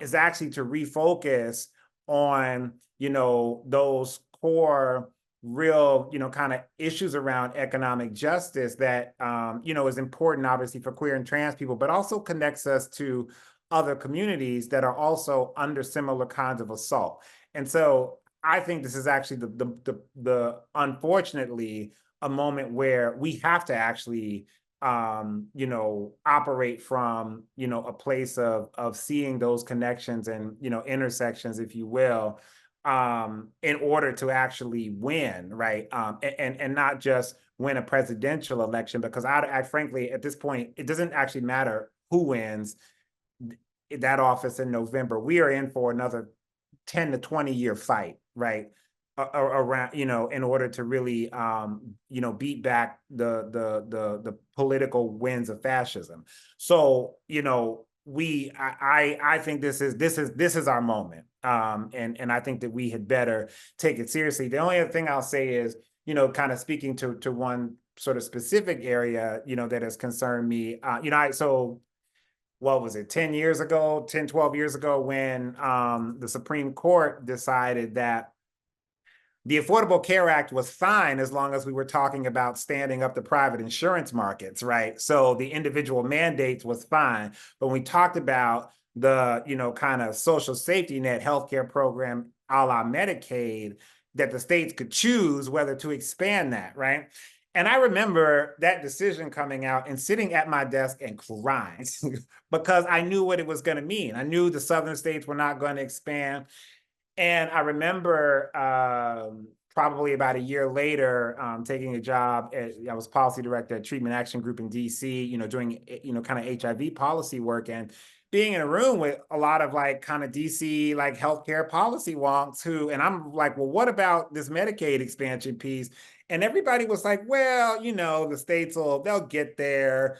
is actually to refocus on, those core real, kind of issues around economic justice that, is important, obviously, for queer and trans people, but also connects us to other communities that are also under similar kinds of assault. And so I think this is actually the unfortunately a moment where we have to actually operate from a place of seeing those connections and intersections, if you will, in order to actually win, right? And not just win a presidential election, because I frankly at this point it doesn't actually matter who wins that office in November. We are in for another 10 to 20 year fight, right? Around, in order to really, beat back the political winds of fascism. So, I think this is our moment. And I think that we had better take it seriously. The only other thing I'll say is, kind of speaking to one sort of specific area, that has concerned me, so what was it, 10 years ago, 10, 12 years ago, when the Supreme Court decided that the Affordable Care Act was fine as long as we were talking about standing up the private insurance markets, right? So the individual mandates was fine. But when we talked about the, kind of social safety net healthcare program a la Medicaid, that the states could choose whether to expand that, right? And I remember that decision coming out and sitting at my desk and crying because I knew what it was going to mean. I knew the southern states were not going to expand. And I remember probably about a year later, taking a job I was policy director at Treatment Action Group in DC, doing, kind of HIV policy work, and being in a room with a lot of like kind of DC, like healthcare policy wonks and I'm like, well, what about this Medicaid expansion piece? And everybody was like, well, the states they'll get there.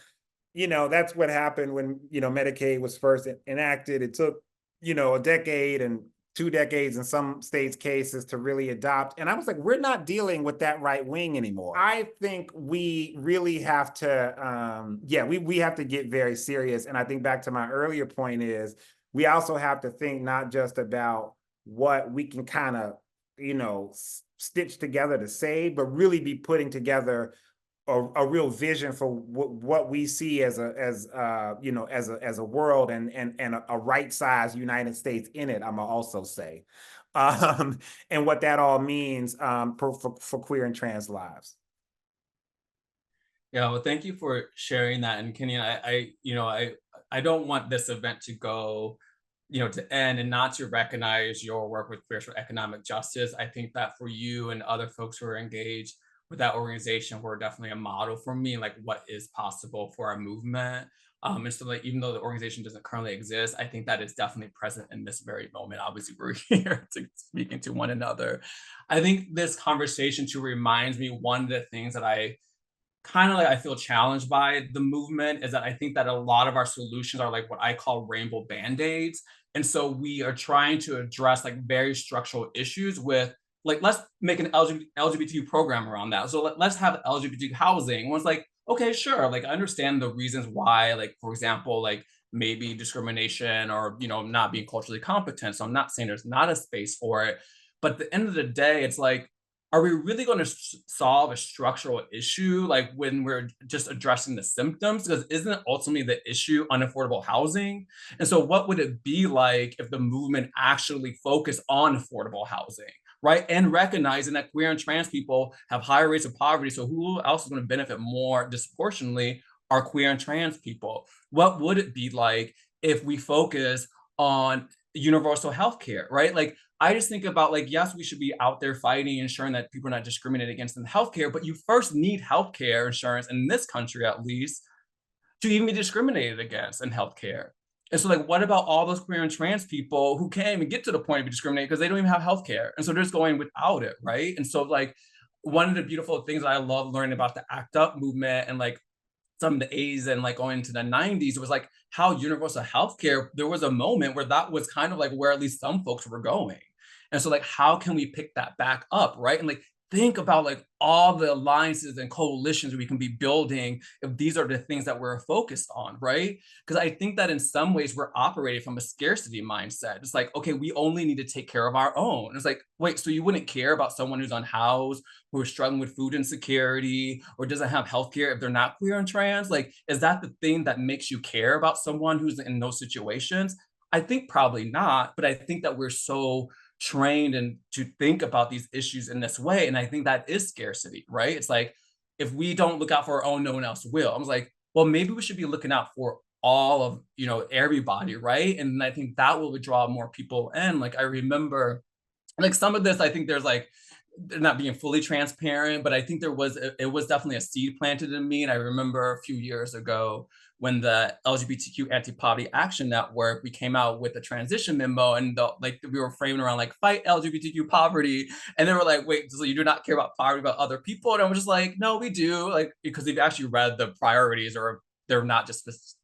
That's what happened when, Medicaid was first enacted. It took, a decade and 2 decades in some states' cases to really adopt. And I was like, we're not dealing with that right wing anymore. I think we really have to, we have to get very serious. And I think back to my earlier point is we also have to think not just about what we can kind of stitched together to save, but really be putting together a real vision for what we see as a world, and a right-sized United States in it. I'm gonna also say, and what that all means for queer and trans lives. Yeah, well, thank you for sharing that. And Kenyon, I don't want this event to go, to end and not to recognize your work with Queers for Economic Justice. I think that for you and other folks who are engaged with that organization, we're definitely a model for me, like what is possible for our movement. And so, like, even though the organization doesn't currently exist, I think that is definitely present in this very moment. Obviously, we're here to speaking to one another. I think this conversation too reminds me, one of the things that I feel challenged by the movement is that I think that a lot of our solutions are like what I call rainbow band-aids. And so we are trying to address like very structural issues with, like, let's make an LGBTQ program around that. So let's have LGBTQ housing. One's like, okay, sure. Like, I understand the reasons why, like, for example, like maybe discrimination or, not being culturally competent. So I'm not saying there's not a space for it. But at the end of the day, it's like, are we really going to solve a structural issue like when we're just addressing the symptoms? Because isn't ultimately the issue unaffordable housing? And so what would it be like if the movement actually focused on affordable housing, right? And recognizing that queer and trans people have higher rates of poverty. So who else is going to benefit more disproportionately are queer and trans people. What would it be like if we focus on universal health care, right? Like, I just think about, like, yes, we should be out there fighting, ensuring that people are not discriminated against in healthcare, but you first need healthcare insurance in this country, at least, to even be discriminated against in healthcare. And so, like, what about all those queer and trans people who can't even get to the point of be discriminated because they don't even have healthcare, and so they're just going without it, right? And so, like, one of the beautiful things that I love learning about the ACT UP movement and like some of the 80s and like going into the 90s, it was like how universal healthcare, there was a moment where that was kind of like where at least some folks were going. And so, like, how can we pick that back up, right? And like think about like all the alliances and coalitions we can be building if these are the things that we're focused on, right? Because I think that in some ways we're operating from a scarcity mindset. It's like, okay, we only need to take care of our own. It's like, wait, so you wouldn't care about someone who's unhoused, who is struggling with food insecurity, or doesn't have healthcare if they're not queer and trans? Like, is that the thing that makes you care about someone who's in those situations? I think probably not, but I think that we're so trained and to think about these issues in this way. And I think that is scarcity, right? It's like, if we don't look out for our own, no one else will. I was like, well, maybe we should be looking out for all of, everybody, right? And I think that will draw more people in. Like, I remember, like, some of this, I think there's like, they're not being fully transparent, but I think it was definitely a seed planted in me. And I remember a few years ago when the LGBTQ Anti-Poverty Action Network, we came out with a transition memo, and we were framing around like fight LGBTQ poverty, and they were like, wait, so you do not care about poverty about other people? And I was just like, no, we do, like, because they've actually read the priorities, or they're not just this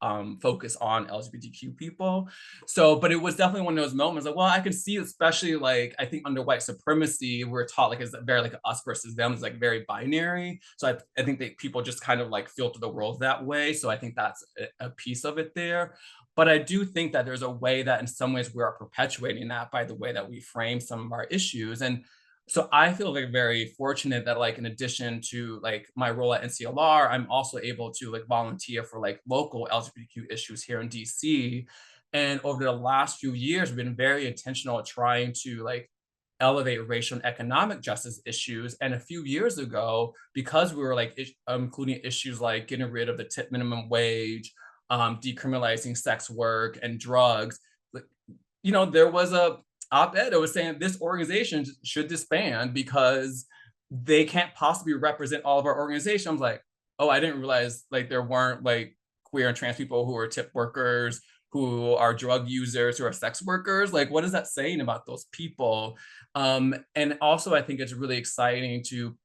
focus on LGBTQ people. So, but it was definitely one of those moments like, well, I can see, especially like, I think under white supremacy, we're taught like it's very like us versus them, is like very binary. So I think that people just kind of like filter the world that way. So I think that's a piece of it there. But I do think that there's a way that in some ways we are perpetuating that by the way that we frame some of our issues. And so I feel like very fortunate that, like, in addition to like my role at NCLR, I'm also able to like volunteer for like local LGBTQ issues here in DC. And over the last few years, we've been very intentional at trying to like elevate racial and economic justice issues. And a few years ago, because we were like including issues like getting rid of the tip minimum wage, decriminalizing sex work and drugs, there was a op-ed that was saying this organization should disband because they can't possibly represent all of our organizations. I was like, oh, I didn't realize like there weren't like queer and trans people who are tip workers, who are drug users, who are sex workers. Like, what is that saying about those people? And also, I think it's really exciting to,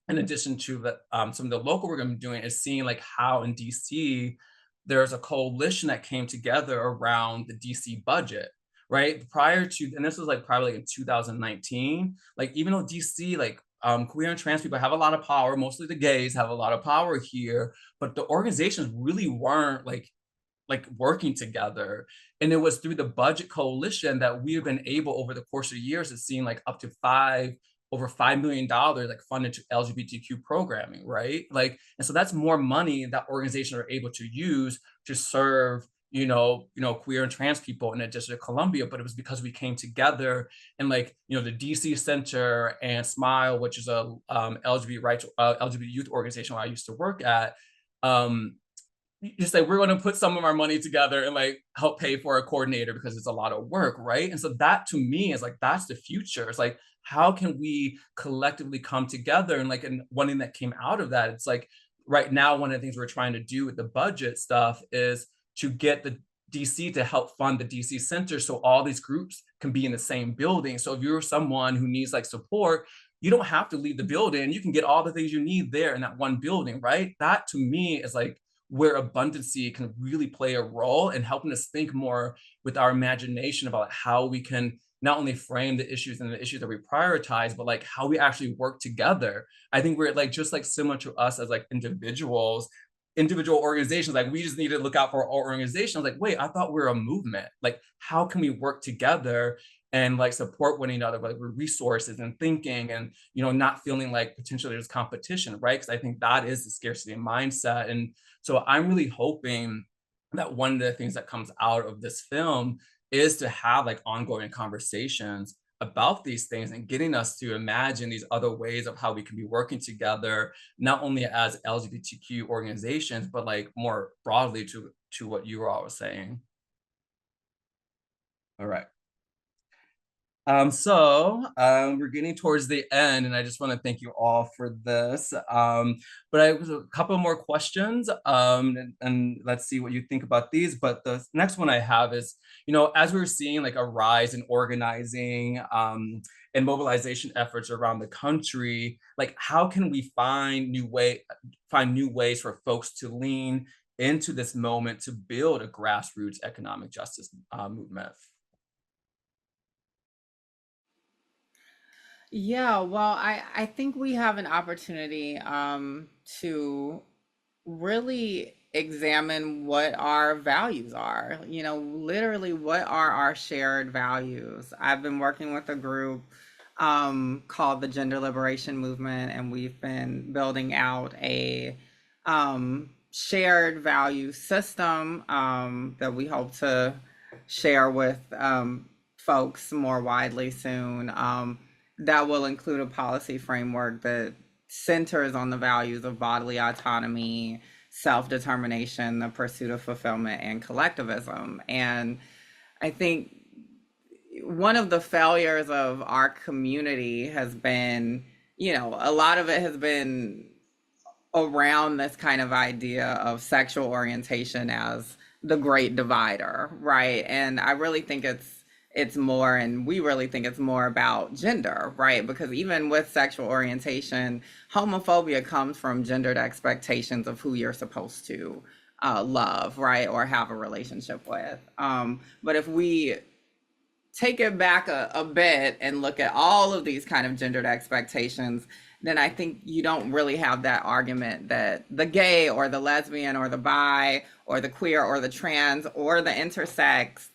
in addition to the, some of the local work I'm doing, is seeing like how in DC, there's a coalition that came together around the DC budget, right? Prior to, and this was like probably like in 2019, like even though DC, like queer and trans people have a lot of power, mostly the gays have a lot of power here, but the organizations really weren't like like working together. And it was through the budget coalition that we've been able over the course of years to see like up to over $5 million like funded to LGBTQ programming, right? Like, and so that's more money that organizations are able to use to serve, queer and trans people in the District of Columbia. But it was because we came together, and like, the DC Center and Smile, which is a LGBT rights, LGBT youth organization where I used to work at, just like, we're going to put some of our money together and like help pay for a coordinator because it's a lot of work, right? And so that to me is like, that's the future. It's like, how can we collectively come together? And like, and one thing that came out of that, it's like, right now, one of the things we're trying to do with the budget stuff is to get the DC to help fund the DC Center so all these groups can be in the same building. So if you're someone who needs like support, you don't have to leave the building. You can get all the things you need there in that one building, right? That to me is like where abundancy can really play a role in helping us think more with our imagination about how we can not only frame the issues and the issues that we prioritize, but like how we actually work together. I think we're like, just like similar to us as like individual organizations, like we just need to look out for our organization. Like, wait, I thought we were a movement. Like, how can we work together and like support one another, like with resources and thinking and, not feeling like potentially there's competition, right? Because I think that is the scarcity mindset. And so I'm really hoping that one of the things that comes out of this film is to have like ongoing conversations about these things and getting us to imagine these other ways of how we can be working together, not only as LGBTQ organizations, but like more broadly to what you were all saying. All right. We're getting towards the end, and I just want to thank you all for this. But I have a couple more questions, and let's see what you think about these. But the next one I have is, as we're seeing like a rise in organizing and mobilization efforts around the country, like how can we find new ways for folks to lean into this moment to build a grassroots economic justice movement? Yeah, well, I think we have an opportunity to really examine what our values are. Literally, what are our shared values? I've been working with a group called the Gender Liberation Movement, and we've been building out a shared value system that we hope to share with folks more widely soon. That will include a policy framework that centers on the values of bodily autonomy, self-determination, the pursuit of fulfillment, and collectivism. And I think one of the failures of our community has been, a lot of it has been around this kind of idea of sexual orientation as the great divider, right? And I really think it's more, and we really think it's more about gender, right? Because even with sexual orientation, homophobia comes from gendered expectations of who you're supposed to love, right? Or have a relationship with. But if we take it back a bit and look at all of these kind of gendered expectations, then I think you don't really have that argument that the gay or the lesbian or the bi or the queer or the trans or the intersex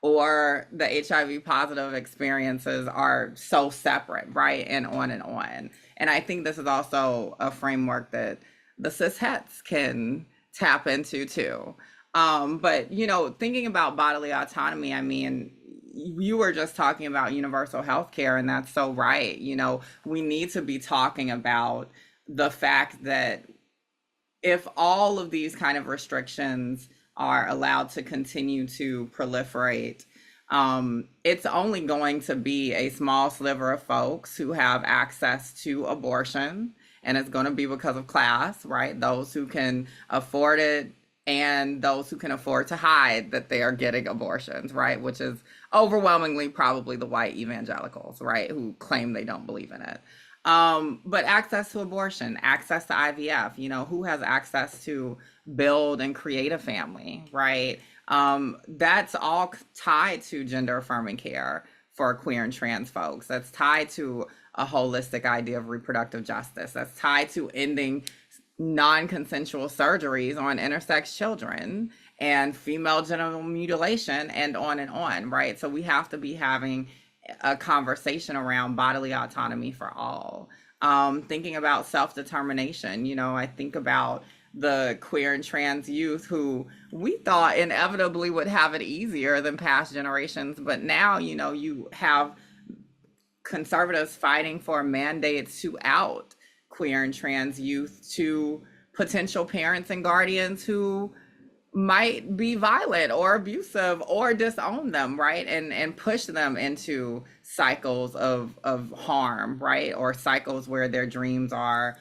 or the HIV positive experiences are so separate, right? And on and on. And I think this is also a framework that the cis-hets can tap into too. But, thinking about bodily autonomy, I mean, you were just talking about universal health care, and that's so right. We need to be talking about the fact that if all of these kind of restrictions are allowed to continue to proliferate, it's only going to be a small sliver of folks who have access to abortion, and it's going to be because of class, right? Those who can afford it and those who can afford to hide that they are getting abortions, right? Which is overwhelmingly probably the white evangelicals, right? Who claim they don't believe in it. But access to abortion, access to IVF, who has access to build and create a family, right? That's all tied to gender affirming care for queer and trans folks. That's tied to a holistic idea of reproductive justice. That's tied to ending non-consensual surgeries on intersex children and female genital mutilation, and on, right? So we have to be having a conversation around bodily autonomy for all. Thinking about self-determination, I think about the queer and trans youth who we thought inevitably would have it easier than past generations, but now, you have conservatives fighting for mandates to out queer and trans youth to potential parents and guardians who might be violent or abusive or disown them, right? And push them into cycles of harm, right? Or cycles where their dreams are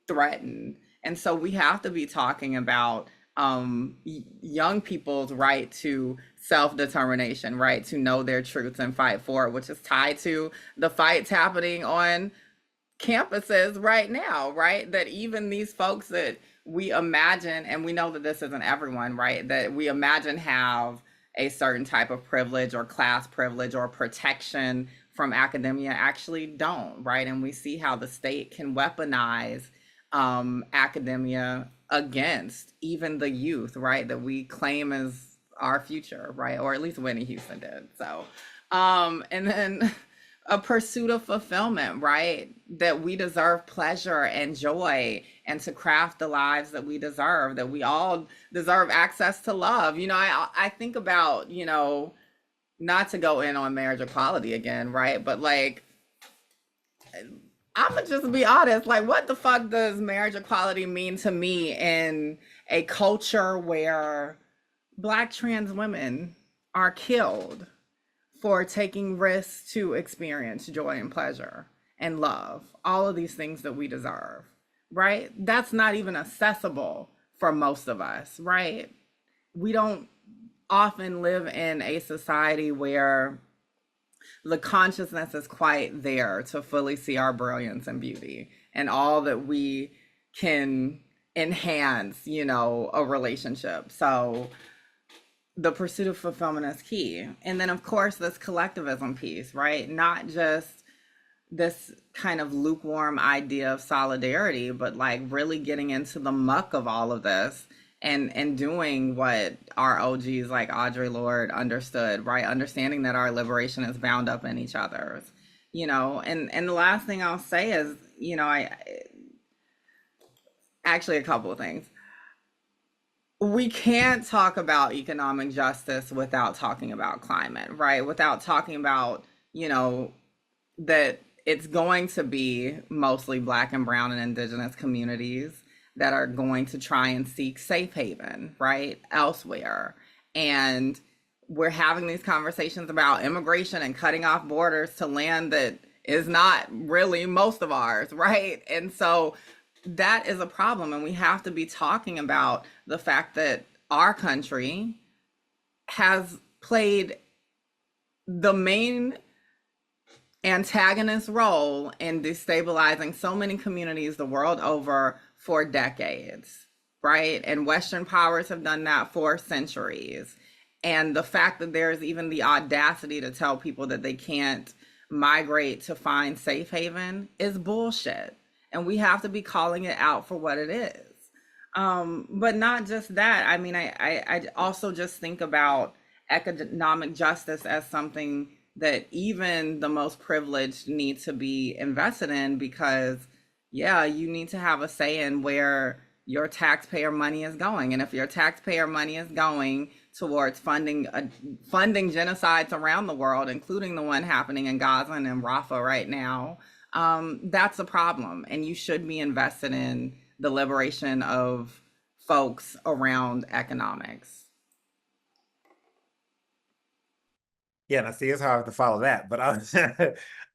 threatened. And so we have to be talking about young people's right to self-determination, right? To know their truths and fight for it, which is tied to the fights happening on campuses right now, right? That even these folks that we imagine, and we know that this isn't everyone, right? That we imagine have a certain type of privilege or class privilege or protection from academia actually don't, right? And we see how the state can weaponize academia against even the youth, right? That we claim as our future, right? Or at least Whitney Houston did. So, and then a pursuit of fulfillment, right? That we deserve pleasure and joy and to craft the lives that we deserve, that we all deserve access to love. I think about, not to go in on marriage equality again, right? But like, I'm gonna just be honest, like, what the fuck does marriage equality mean to me in a culture where Black trans women are killed for taking risks to experience joy and pleasure and love, all of these things that we deserve, right? That's not even accessible for most of us, right? We don't often live in a society where the consciousness is quite there to fully see our brilliance and beauty and all that we can enhance, a relationship. So the pursuit of fulfillment is key. And then, of course, this collectivism piece, right? Not just this kind of lukewarm idea of solidarity, but like really getting into the muck of all of this and doing what our OGs like Audre Lorde understood, right? Understanding that our liberation is bound up in each other's, and the last thing I'll say is, I actually a couple of things. We can't talk about economic justice without talking about climate, right? Without talking about, that it's going to be mostly Black and brown and indigenous communities that are going to try and seek safe haven, right, elsewhere. And we're having these conversations about immigration and cutting off borders to land that is not really most of ours, right? And so that is a problem. And we have to be talking about the fact that our country has played the main antagonist role in destabilizing so many communities the world over for decades, right? And Western powers have done that for centuries. And the fact that there's even the audacity to tell people that they can't migrate to find safe haven is bullshit. And we have to be calling it out for what it is. But not just that. I mean, I also just think about economic justice as something that even the most privileged need to be invested in, because you need to have a say in where your taxpayer money is going. And if your taxpayer money is going towards funding genocides around the world, including the one happening in Gaza and in Rafah right now, that's a problem. And you should be invested in the liberation of folks around economics. Yeah, now see, it's hard to follow that, but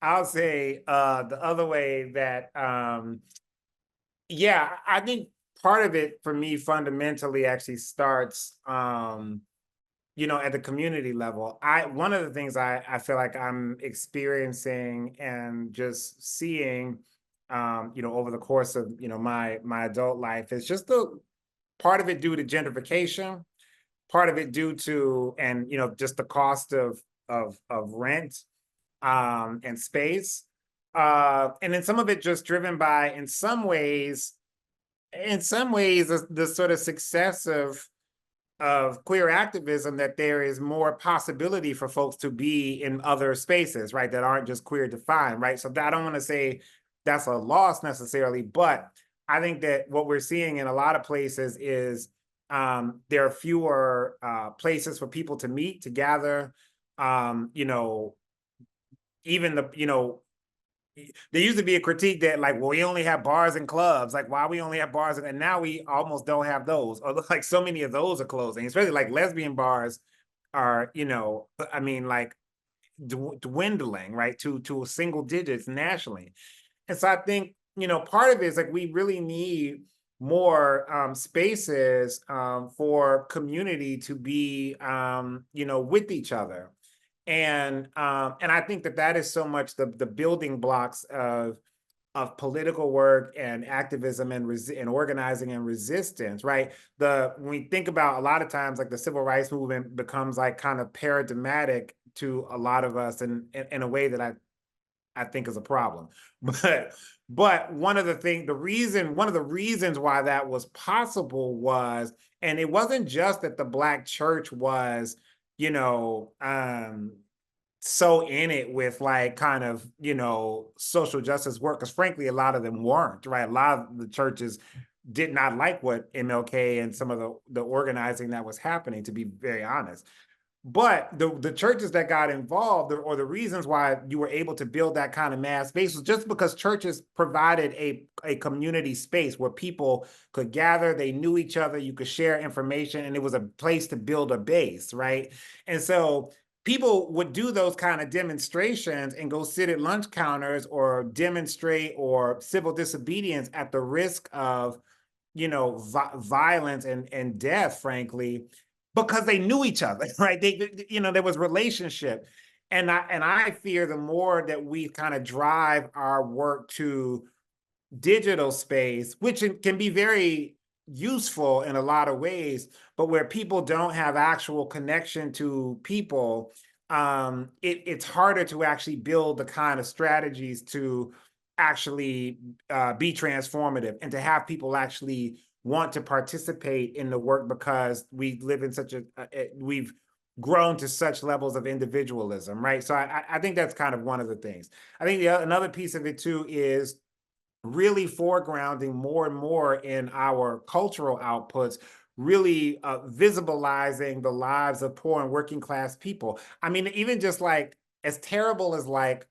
I'll say the other way that, I think part of it for me fundamentally actually starts, at the community level. One of the things I feel like I'm experiencing and just seeing, over the course of, my adult life is just the part of it due to gentrification, part of it due to, and, just the cost of rent and space. And then some of it just driven by, in some ways, the sort of success of of queer activism that there is more possibility for folks to be in other spaces, right, that aren't just queer defined, right? So I don't want to say that's a loss necessarily, but I think that what we're seeing in a lot of places is there are fewer places for people to meet, to gather. You know, even there used to be a critique that like, well, we only have bars and clubs. Like, why we only have bars? And now we almost don't have those. Or like so many of those are closing, especially like lesbian bars are, I mean, like dwindling, right, to single digits nationally. And so I think, part of it is like we really need more spaces for community to be, with each other. And I think that is so much the building blocks of political work and activism and organizing and resistance, right? When we think about a lot of times, like the civil rights movement becomes like kind of paradigmatic to a lot of us in a way that I think is a problem. But one of the reasons why that was possible was, and it wasn't just that the Black church was, so in it with like kind of, social justice work, because frankly, a lot of them weren't, right? A lot of the churches did not like what MLK and some of the organizing that was happening, to be very honest. But the churches that got involved, or the reasons why you were able to build that kind of mass space, was just because churches provided a community space where people could gather, they knew each other, you could share information, and it was a place to build a base, right? And so people would do those kind of demonstrations and go sit at lunch counters or demonstrate or civil disobedience at the risk of, violence and death, frankly, because they knew each other, right? There was relationship. And I fear the more that we kind of drive our work to digital space, which can be very useful in a lot of ways, but where people don't have actual connection to people, it's harder to actually build the kind of strategies to actually be transformative and to have people actually want to participate in the work, because we live in we've grown to such levels of individualism, right? So I think that's kind of one of the things. I think another piece of it too is really foregrounding more and more in our cultural outputs, really visibilizing the lives of poor and working class people. I mean, even just like as terrible as like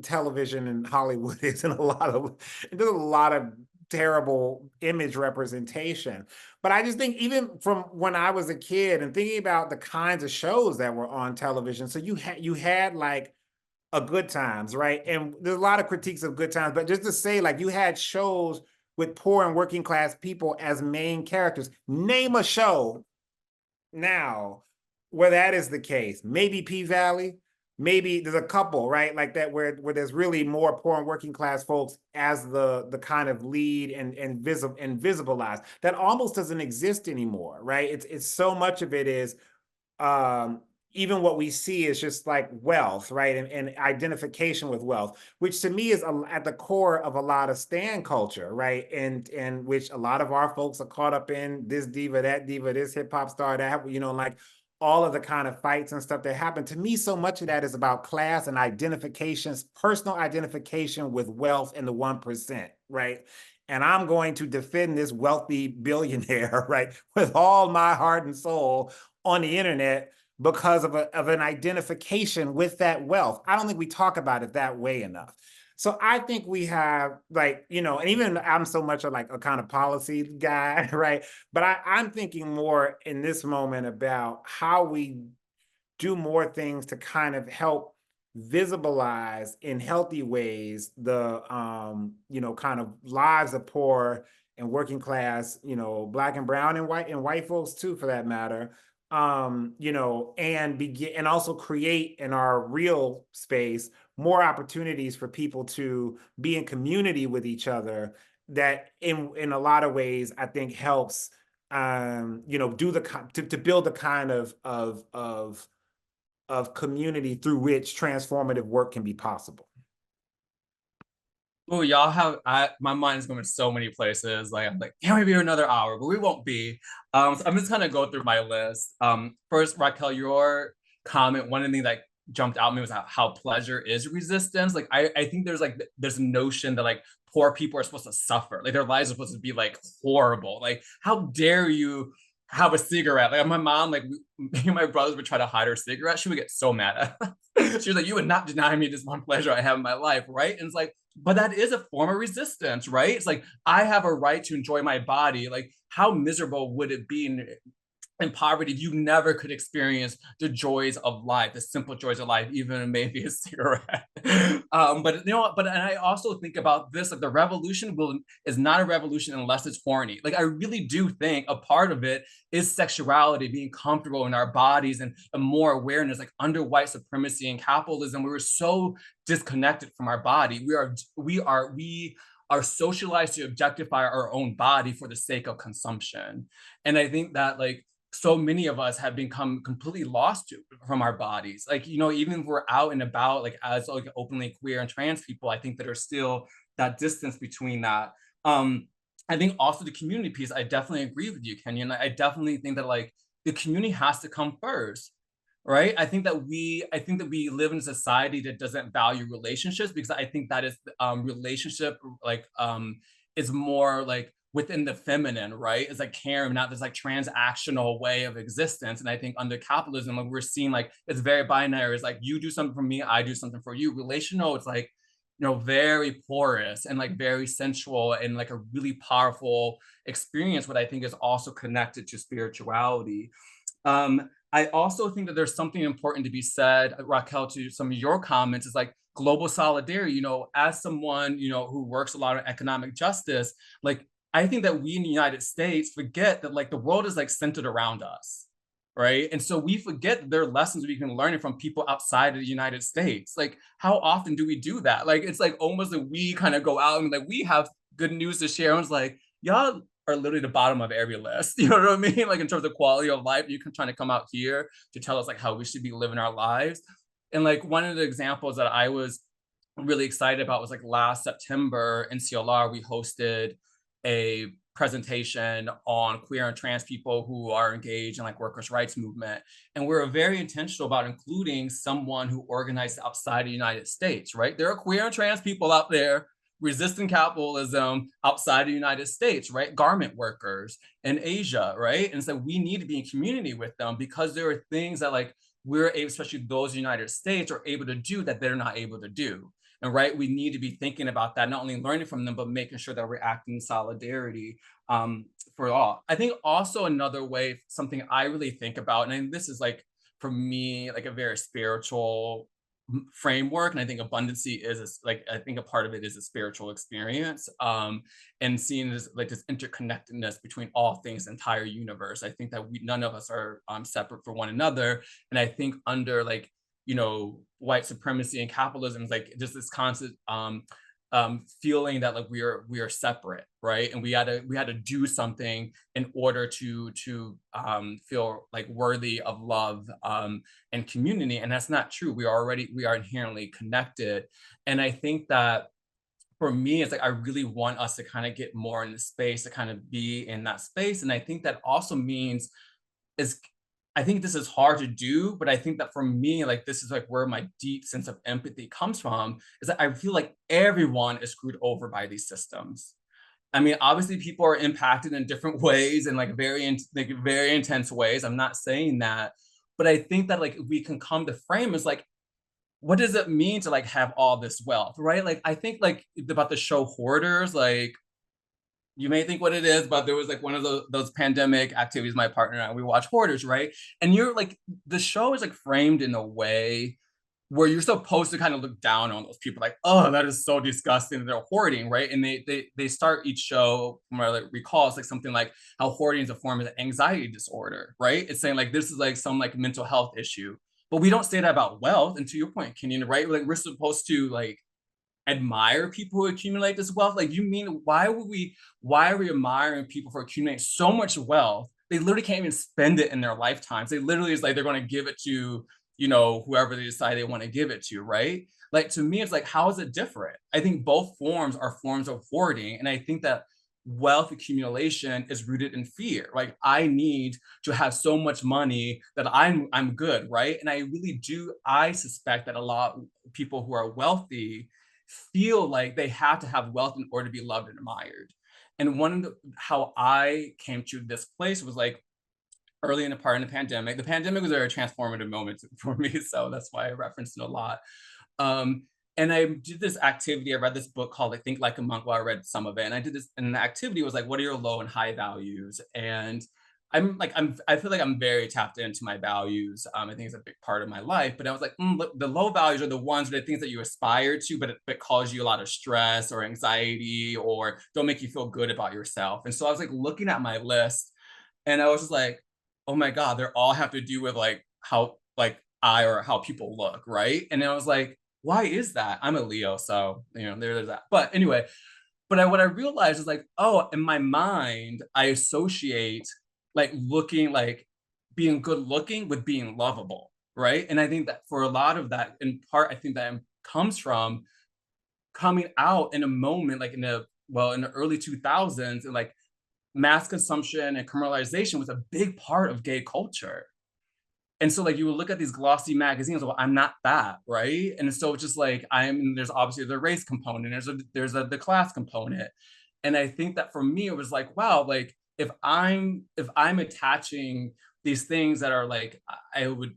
television in Hollywood is, there's a lot of terrible image representation. But I just think even from when I was a kid and thinking about the kinds of shows that were on television, so you had like a Good Times, right? And there's a lot of critiques of Good Times, but just to say, like, you had shows with poor and working class people as main characters. Name a show now where that is the case. Maybe P-Valley, maybe there's a couple, right? Like that where there's really more poor and working class folks as the kind of lead and visibilized. That almost doesn't exist anymore, right? It's so much of it is even what we see is just like wealth, right? And identification with wealth, which to me is at the core of a lot of stan culture, right? And which a lot of our folks are caught up in, this diva, that diva, this hip hop star, that, like all of the kind of fights and stuff that happen. To me, so much of that is about class and identifications, personal identification with wealth and the 1%, right? And I'm going to defend this wealthy billionaire, right, with all my heart and soul on the internet because of an identification with that wealth. I don't think we talk about it that way enough. So I think we have like, and even I'm so much of like a kind of policy guy, right? But I'm thinking more in this moment about how we do more things to kind of help visibilize in healthy ways the kind of lives of poor and working class, Black and brown and white folks too, for that matter, and also create in our real space more opportunities for people to be in community with each other, that in a lot of ways I think helps to build the kind of community through which transformative work can be possible. Oh, y'all have my mind is going to so many places. Like I'm like, can't we be here another hour? But we won't be. So I'm just gonna go through my list. First, Raquel, your comment. One of the things that jumped out at me was how pleasure is resistance. Like I think there's like there's a notion that like poor people are supposed to suffer. Like their lives are supposed to be like horrible. Like how dare you have a cigarette? Like my mom, like me and my brothers would try to hide her cigarette. She would get so mad at us. She was like, you would not deny me this one pleasure I have in my life, right? And it's like, but that is a form of resistance, right? It's like I have a right to enjoy my body. Like how miserable would it be in poverty if you never could experience the joys of life, the simple joys of life, even maybe a cigarette? But you know what? But and I also think about this, like the revolution is not a revolution unless it's horny. Like I really do think a part of it is sexuality, being comfortable in our bodies and more awareness. Like under white supremacy and capitalism, we were so disconnected from our body. We are socialized to objectify our own body for the sake of consumption. And I think that like so many of us have become completely lost from our bodies. Like, you know, even if we're out and about, like as like openly queer and trans people, I think that there's still that distance between that. I think also the community piece, I definitely agree with you, Kenyon. I definitely think that like the community has to come first, right? I think that we live in a society that doesn't value relationships, because I think that is relationship like is more like within the feminine, right? It's like caring, not this like transactional way of existence. And I think under capitalism, like we're seeing like it's very binary. It's like you do something for me, I do something for you. Relational, it's like, you know, very porous and like very sensual and like a really powerful experience, what I think is also connected to spirituality. I also think that there's something important to be said, Raquel, to some of your comments is like global solidarity. You know, as someone, you know, who works a lot on economic justice, like I think that we in the United States forget that like the world is like centered around us, right? And so we forget that there are lessons we can learn from people outside of the United States. Like how often do we do that? Like it's like almost like we kind of go out and like we have good news to share. And it's like, y'all are literally the bottom of every list. You know what I mean? Like in terms of quality of life, you can try to come out here to tell us like how we should be living our lives. And like one of the examples that I was really excited about was like last September, NCLR, we hosted a presentation on queer and trans people who are engaged in like workers' rights movement. And we're very intentional about including someone who organized outside the United States, right? There are queer and trans people out there resisting capitalism outside the United States, right? Garment workers in Asia, right? And so we need to be in community with them because there are things that like we're able, especially those United States, are able to do that they're not able to do. And right, we need to be thinking about that, not only learning from them, but making sure that we're acting in solidarity for all. I think also another way, something I really think about, and this is like, for me, like a very spiritual framework, and I think abundancy is like, I think a part of it is a spiritual experience, and seeing this like this interconnectedness between all things, entire universe. I think that none of us are separate from one another. And I think under like, you know, white supremacy and capitalism is like just this constant feeling that like we are separate, right? And we had to do something in order to feel like worthy of love and community. And that's not true. We are inherently connected. And I think that for me, it's like I really want us to kind of get more in the space, to kind of be in that space. And I think that also means is I think this is hard to do, but I think that for me, like this is like where my deep sense of empathy comes from, is that I feel like everyone is screwed over by these systems. I mean, obviously people are impacted in different ways and like very intense ways. I'm not saying that, but I think that like we can come to frame as like, what does it mean to like have all this wealth, right? Like I think like about the show Hoarders, like you may think what it is, but there was like one of those pandemic activities my partner and I, we watch Hoarders, right? And you're like, the show is like framed in a way where you're supposed to kind of look down on those people, like, oh, that is so disgusting, they're hoarding, right? And they start each show, from what I recall, it's like something like how hoarding is a form of anxiety disorder, right? It's saying like this is like some like mental health issue. But we don't say that about wealth. And to your point, Kenyon, right? Like we're supposed to like admire people who accumulate this wealth. Like you mean, why are we admiring people for accumulating so much wealth? They literally can't even spend it in their lifetimes. They literally is like they're going to give it to, you know, whoever they decide they want to give it to, right? like, to me, it's like, how is it different? I think both forms are forms of hoarding. And I think that wealth accumulation is rooted in fear. Like, I need to have so much money that I'm good, right? And I really do, I suspect that a lot of people who are wealthy feel like they have to have wealth in order to be loved and admired. And one of the, how I came to this place was like early in the part in the pandemic. The pandemic was a very transformative moment for me, so that's why I referenced it a lot. Um, and I did this activity. I read this book called I Think Like a Monk. Well, I read some of it, and I did this. And the activity was like, what are your low and high values? And I feel like I'm very tapped into my values. I think it's a big part of my life. But I was like, look, the low values are the ones that things that you aspire to, but it cause you a lot of stress or anxiety or don't make you feel good about yourself. And so I was like looking at my list, and I was just like, oh my God, they all have to do with like how like I or how people look, right? And I was like, why is that? I'm a Leo, so there's that. But anyway, what I realized is like, oh, in my mind, I associate like looking like being good looking with being lovable, right? And I think that for a lot of that, in part, I think that comes from coming out in a moment like in the early 2000s, and like mass consumption and criminalization was a big part of gay culture. And so like you would look at these glossy magazines, well, I'm not that, right? And so it's just like there's obviously the race component, there's the class component. And I think that for me, it was like, wow, like if I'm attaching these things that are like I would,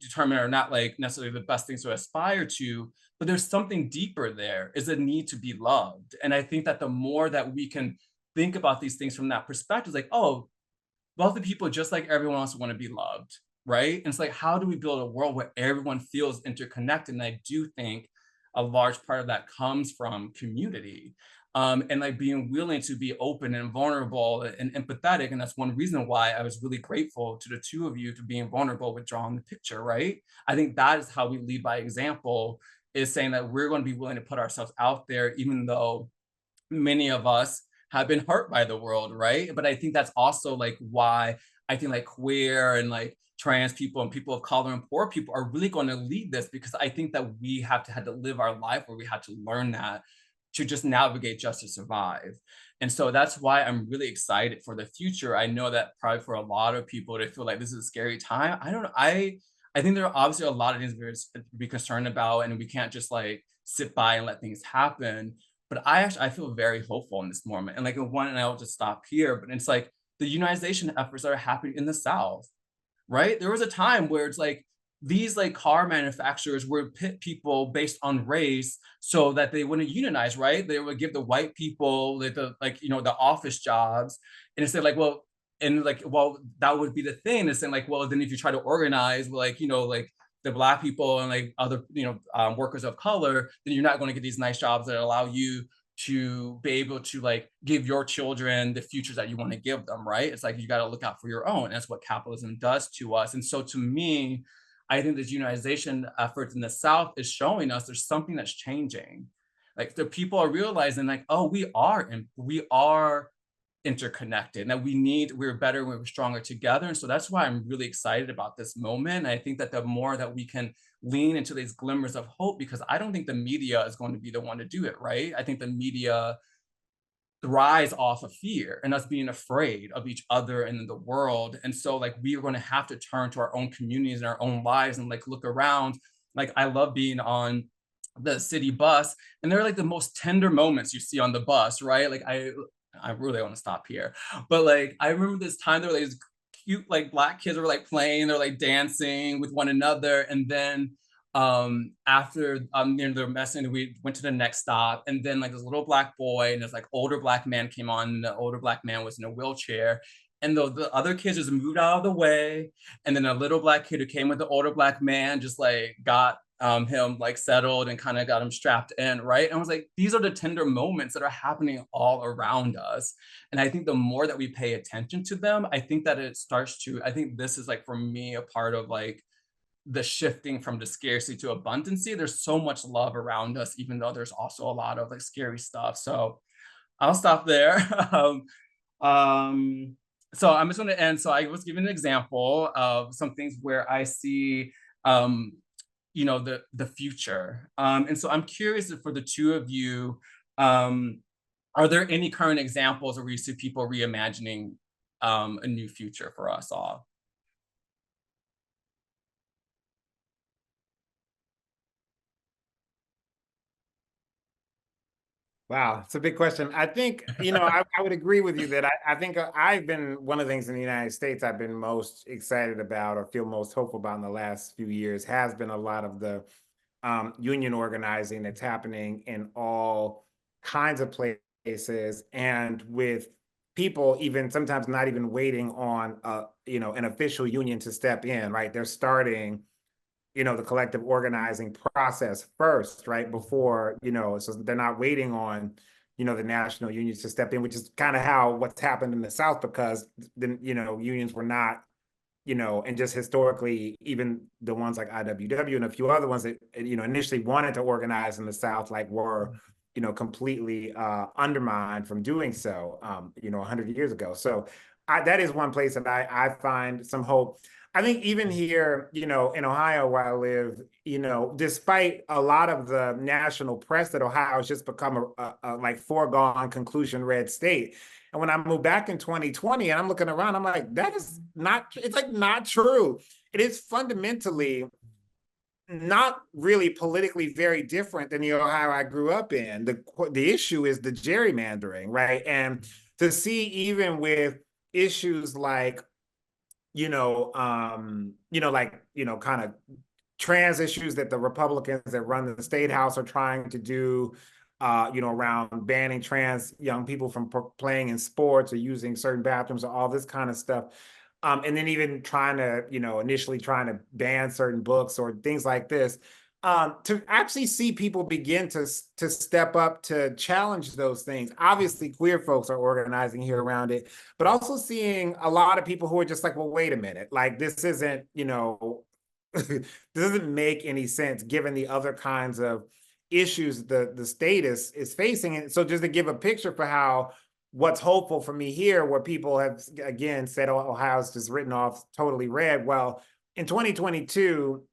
determine are not like necessarily the best things to aspire to, but there's something deeper there, is a need to be loved. And I think that the more that we can think about these things from that perspective, like, oh, wealthy people just like everyone else want to be loved, right? And it's like, how do we build a world where everyone feels interconnected? And I do think a large part of that comes from community, and like being willing to be open and vulnerable and empathetic. And that's one reason why I was really grateful to the two of you to being vulnerable with drawing the picture, right? I think that is how we lead by example, is saying that we're going to be willing to put ourselves out there, even though many of us have been hurt by the world, right? But I think that's also like why I think like queer and like trans people and people of color and poor people are really going to lead this, because I think that we had to live our life where we had to learn that to just navigate just to survive. And so that's why I'm really excited for the future. I know that probably for a lot of people, they feel like this is a scary time. I don't know. I think there are obviously a lot of things to be concerned about, and we can't just like sit by and let things happen. But I feel very hopeful in this moment. And like and I'll just stop here, but it's like the unionization efforts that are happening in the South, right? There was a time where it's like these like car manufacturers would pit people based on race so that they wouldn't unionize, right? They would give the white people the office jobs. And it's like, well, that would be the thing. It's saying like, well, then if you try to organize like the Black people and like other workers of color, then you're not going to get these nice jobs that allow you to be able to like give your children the futures that you want to give them, right? It's like you got to look out for your own. That's what capitalism does to us. And so to me, I think this unionization efforts in the South is showing us there's something that's changing. Like the people are realizing like, oh, we are interconnected, and that we're better when we're stronger together. And so that's why I'm really excited about this moment. I think that the more that we can lean into these glimmers of hope, because I don't think the media is going to be the one to do it, right? I think the media thrives off of fear and us being afraid of each other and in the world. And so like we are going to have to turn to our own communities and our own lives and like look around. Like I love being on the city bus, and they're like the most tender moments you see on the bus, right? Like I really want to stop here, but like I remember this time there were like these cute like Black kids were like playing, they're like dancing with one another, and then after they're messing, we went to the next stop, and then like this little Black boy and this like older Black man came on, and the older Black man was in a wheelchair, and the other kids just moved out of the way, and then a little Black kid who came with the older Black man just like got him like settled and kind of got him strapped in, right? And I was like, these are the tender moments that are happening all around us. And I think the more that we pay attention to them, I think that I think this is like for me a part of like the shifting from the scarcity to abundancy. There's so much love around us, even though there's also a lot of like scary stuff. So I'll stop there. So I'm just going to end. So I was giving an example of some things where I see the future. And so I'm curious if for the two of you, are there any current examples where you see people reimagining a new future for us all? Wow, it's a big question. I think, I would agree with you that I think I've been one of the things in the United States I've been most excited about or feel most hopeful about in the last few years has been a lot of the union organizing that's happening in all kinds of places and with people even sometimes not even waiting on an official union to step in, right? They're starting the collective organizing process first, right? Before, so they're not waiting on, the national unions to step in, which is kind of how what's happened in the South, because the, unions were not, and just historically, even the ones like IWW and a few other ones that, initially wanted to organize in the South, like were, completely undermined from doing so, 100 years ago. So that is one place that I find some hope. I think even here, in Ohio where I live, despite a lot of the national press that Ohio has just become a like foregone conclusion red state. And when I moved back in 2020 and I'm looking around, I'm like, that is not, it's like not true. It is fundamentally not really politically very different than the Ohio I grew up in. The issue is the gerrymandering, right? And to see even with issues like kind of trans issues that the Republicans that run the state house are trying to do, around banning trans young people from playing in sports or using certain bathrooms or all this kind of stuff. And then even trying to, initially trying to ban certain books or things like this. To actually see people begin to step up to challenge those things. Obviously, queer folks are organizing here around it, but also seeing a lot of people who are just like, well, wait a minute, like this isn't, this doesn't make any sense given the other kinds of issues the state is facing. And so just to give a picture for how what's hopeful for me here, where people have again said, oh, Ohio's just written off totally red. Well, in 2022,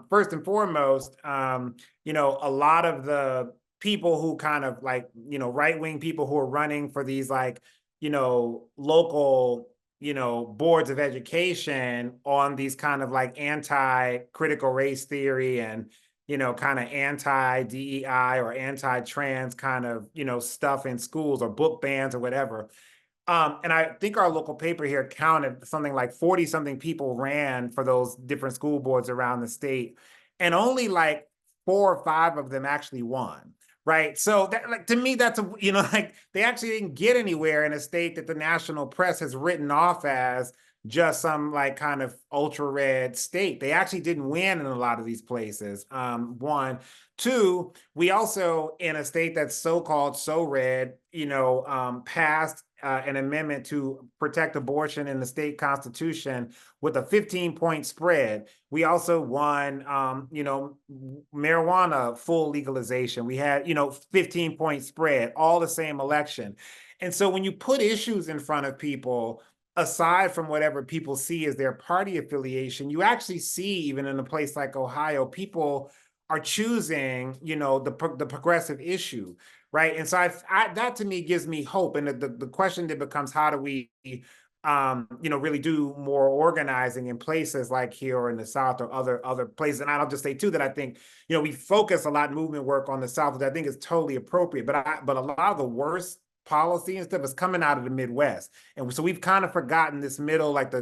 first and foremost, a lot of the people who kind of like, right-wing people who are running for these like, local, boards of education on these kind of like anti-critical race theory and, kind of anti-DEI or anti-trans kind of, stuff in schools or book bans or whatever. And I think our local paper here counted something like 40 something people ran for those different school boards around the state. And only like 4 or 5 of them actually won. Right. So that, like, to me, that's like they actually didn't get anywhere in a state that the national press has written off as just some like kind of ultra red state. They actually didn't win in a lot of these places. One. Two, we also in a state that's so-called so red, passed an amendment to protect abortion in the state constitution with a 15-point spread. We also won, marijuana full legalization. We had, 15-point spread, all the same election. And so when you put issues in front of people, aside from whatever people see as their party affiliation, you actually see, even in a place like Ohio, people are choosing, the progressive issue, right? And so that to me gives me hope. And the question that becomes, how do we, really do more organizing in places like here or in the South or other places? And I'll just say too that I think, we focus a lot movement work on the South, which I think is totally appropriate. But a lot of the worst policy and stuff is coming out of the Midwest, and so we've kind of forgotten this middle, like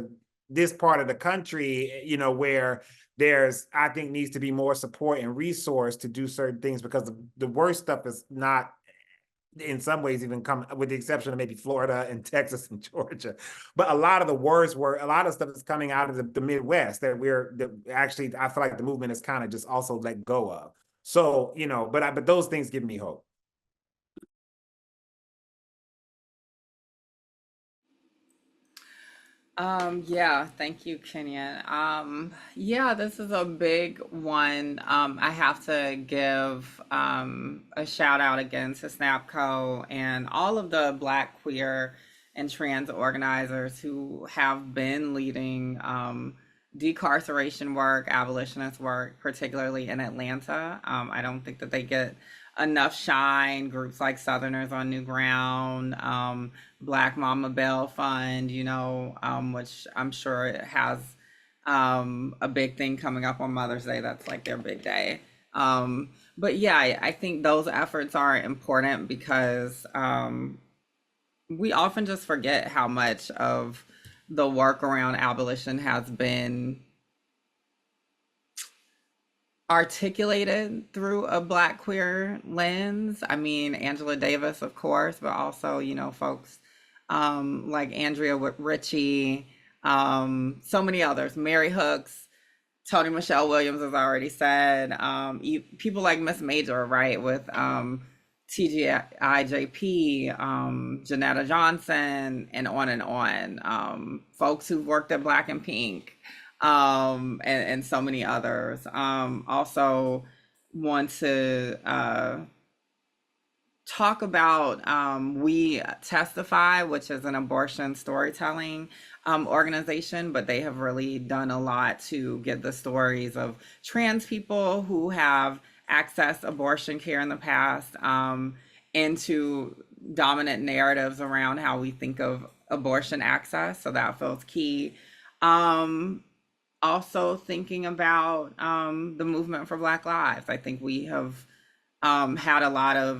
this part of the country, where there's, I think, needs to be more support and resource to do certain things, because the worst stuff is not, in some ways, even come, with the exception of maybe Florida and Texas and Georgia. But a lot of the worst a lot of stuff is coming out of the Midwest that actually, I feel like the movement is kind of just also let go of. So, but those things give me hope. Yeah, thank you, Kenyon. Yeah, this is a big one. I have to give a shout out again to SNAPCO and all of the Black, queer, and trans organizers who have been leading decarceration work, abolitionist work, particularly in Atlanta. I don't think that they get enough shine. Groups like Southerners on New Ground, Black Mama Bell Fund, which I'm sure it has a big thing coming up on Mother's Day. That's like their big day. But yeah, I think those efforts are important because we often just forget how much of the work around abolition has been articulated through a Black queer lens. I mean, Angela Davis, of course, but also, folks like Andrea Ritchie, so many others, Mary Hooks, Toni Michelle Williams, as I already said, people like Miss Major, right, with TGIJP, Janetta Johnson, and on and on. Folks who've worked at Black and Pink, and so many others. Also want to talk about We Testify, which is an abortion storytelling organization, but they have really done a lot to get the stories of trans people who have accessed abortion care in the past into dominant narratives around how we think of abortion access. So that feels key. Also thinking about the movement for Black Lives. I think we have had a lot of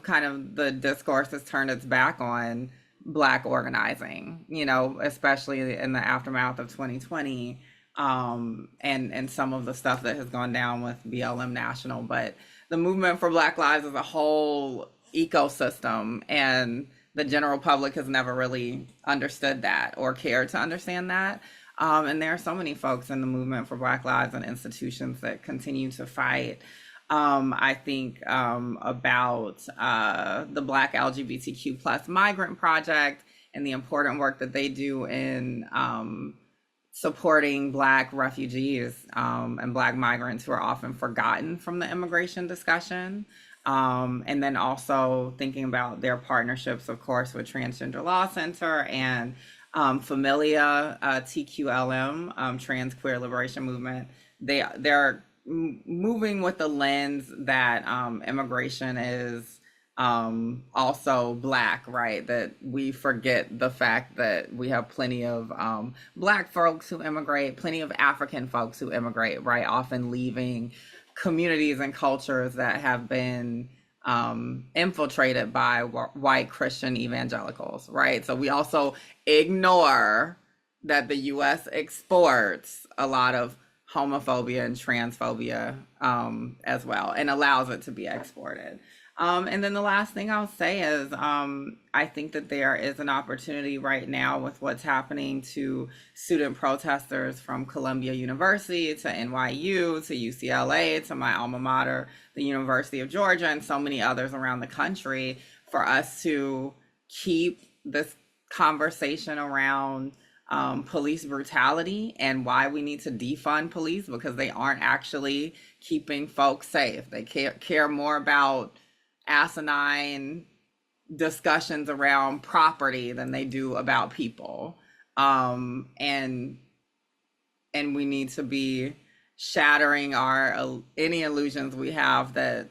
kind of the discourse has turned its back on Black organizing, especially in the aftermath of 2020, and some of the stuff that has gone down with BLM National. But the movement for Black Lives is a whole ecosystem, and the general public has never really understood that or cared to understand that. And there are so many folks in the movement for Black Lives and institutions that continue to fight. I think about the Black LGBTQ plus Migrant Project and the important work that they do in supporting Black refugees and Black migrants who are often forgotten from the immigration discussion. And then also thinking about their partnerships, of course, with Transgender Law Center and Familia, TQLM, Trans Queer Liberation Movement. They're moving with the lens that immigration is also Black, right? That we forget the fact that we have plenty of Black folks who immigrate, plenty of African folks who immigrate, right? Often leaving communities and cultures that have been infiltrated by white Christian evangelicals, right? So we also ignore that the US exports a lot of homophobia and transphobia as well, and allows it to be exported. And then the last thing I'll say is I think that there is an opportunity right now with what's happening to student protesters from Columbia University to NYU to UCLA to my alma mater, the University of Georgia, and so many others around the country, for us to keep this conversation around police brutality and why we need to defund police, because they aren't actually keeping folks safe. They care more about asinine discussions around property than they do about people. And we need to be shattering any illusions we have that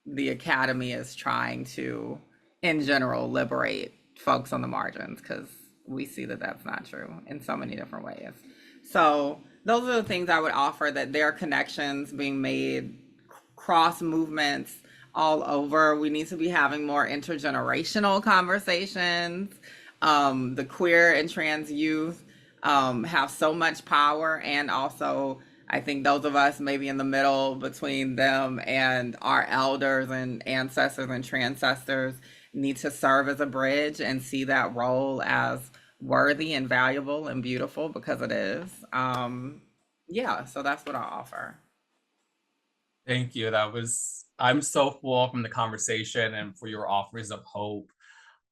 the academy is trying to, in general, liberate folks on the margins, because we see that that's not true in so many different ways. So those are the things I would offer, that there are connections being made cross movements all over. We need to be having more intergenerational conversations. The queer and trans youth have so much power, and also I think those of us maybe in the middle between them and our elders and ancestors and transcestors need to serve as a bridge and see that role as worthy and valuable and beautiful, because it is. Yeah, so that's what I'll offer. Thank you. I'm so full from the conversation and for your offerings of hope.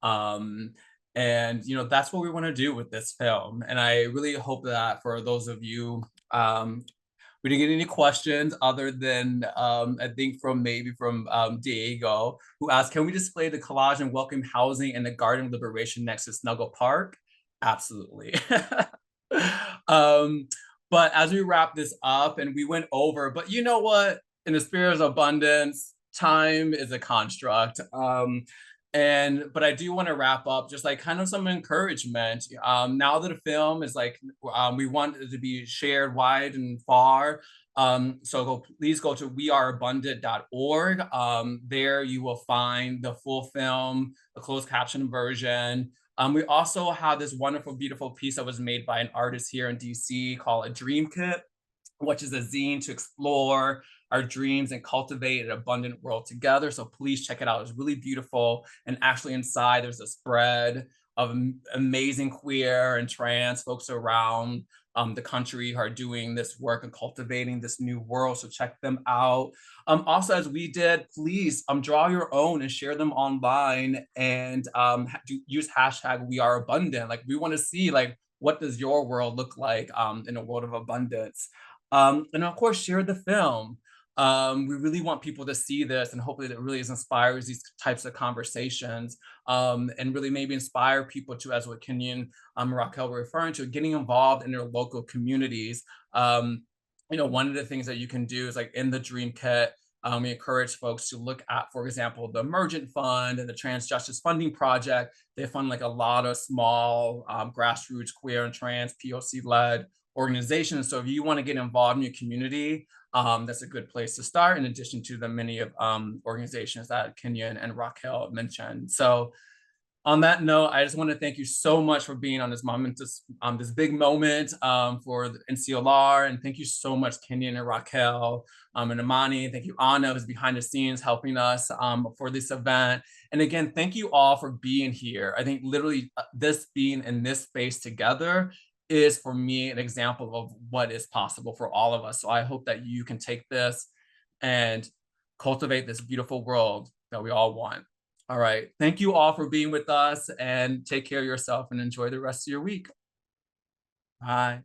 And, that's what we want to do with this film. And I really hope that for those of you, we didn't get any questions other than, I think from Diego, who asked, can we display the collage and welcome housing in the Garden of Liberation next to Snuggle Park? Absolutely. um, but as we wrap this up and we went over, but you know what? In the spirit of abundance, time is a construct. But I do want to wrap up just like kind of some encouragement. Now that the film is like, we want it to be shared wide and far. Please go to weareabundant.org. There you will find the full film, the closed caption version. We also have this wonderful, beautiful piece that was made by an artist here in DC called A Dream Kit, which is a zine to explore our dreams and cultivate an abundant world together. So please check it out. It's really beautiful. And actually inside there's a spread of amazing queer and trans folks around the country who are doing this work and cultivating this new world. So check them out. Also, as we did, please draw your own and share them online, and use hashtag #WeAreAbundant. Like, we want to see like, what does your world look like in a world of abundance? And of course, share the film. We really want people to see this, and hopefully that really inspires these types of conversations, and really maybe inspire people to, as what Kenyon and Raquel were referring to, getting involved in their local communities. One of the things that you can do is like in the Dream Kit, we encourage folks to look at, for example, the Emergent Fund and the Trans Justice Funding Project. They fund like a lot of small grassroots queer and trans POC-led organizations. So if you want to get involved in your community, that's a good place to start, in addition to the many of organizations that Kenyon and Raquel mentioned. So on that note, I just want to thank you so much for being on this momentous, this big moment for the NCLR. And thank you so much, Kenyon and Raquel and Imani. Thank you, Anna, who's behind the scenes helping us for this event. And again, thank you all for being here. I think literally this being in this space together is, for me, an example of what is possible for all of us. So I hope that you can take this and cultivate this beautiful world that we all want. All right. Thank you all for being with us, and take care of yourself and enjoy the rest of your week. Bye.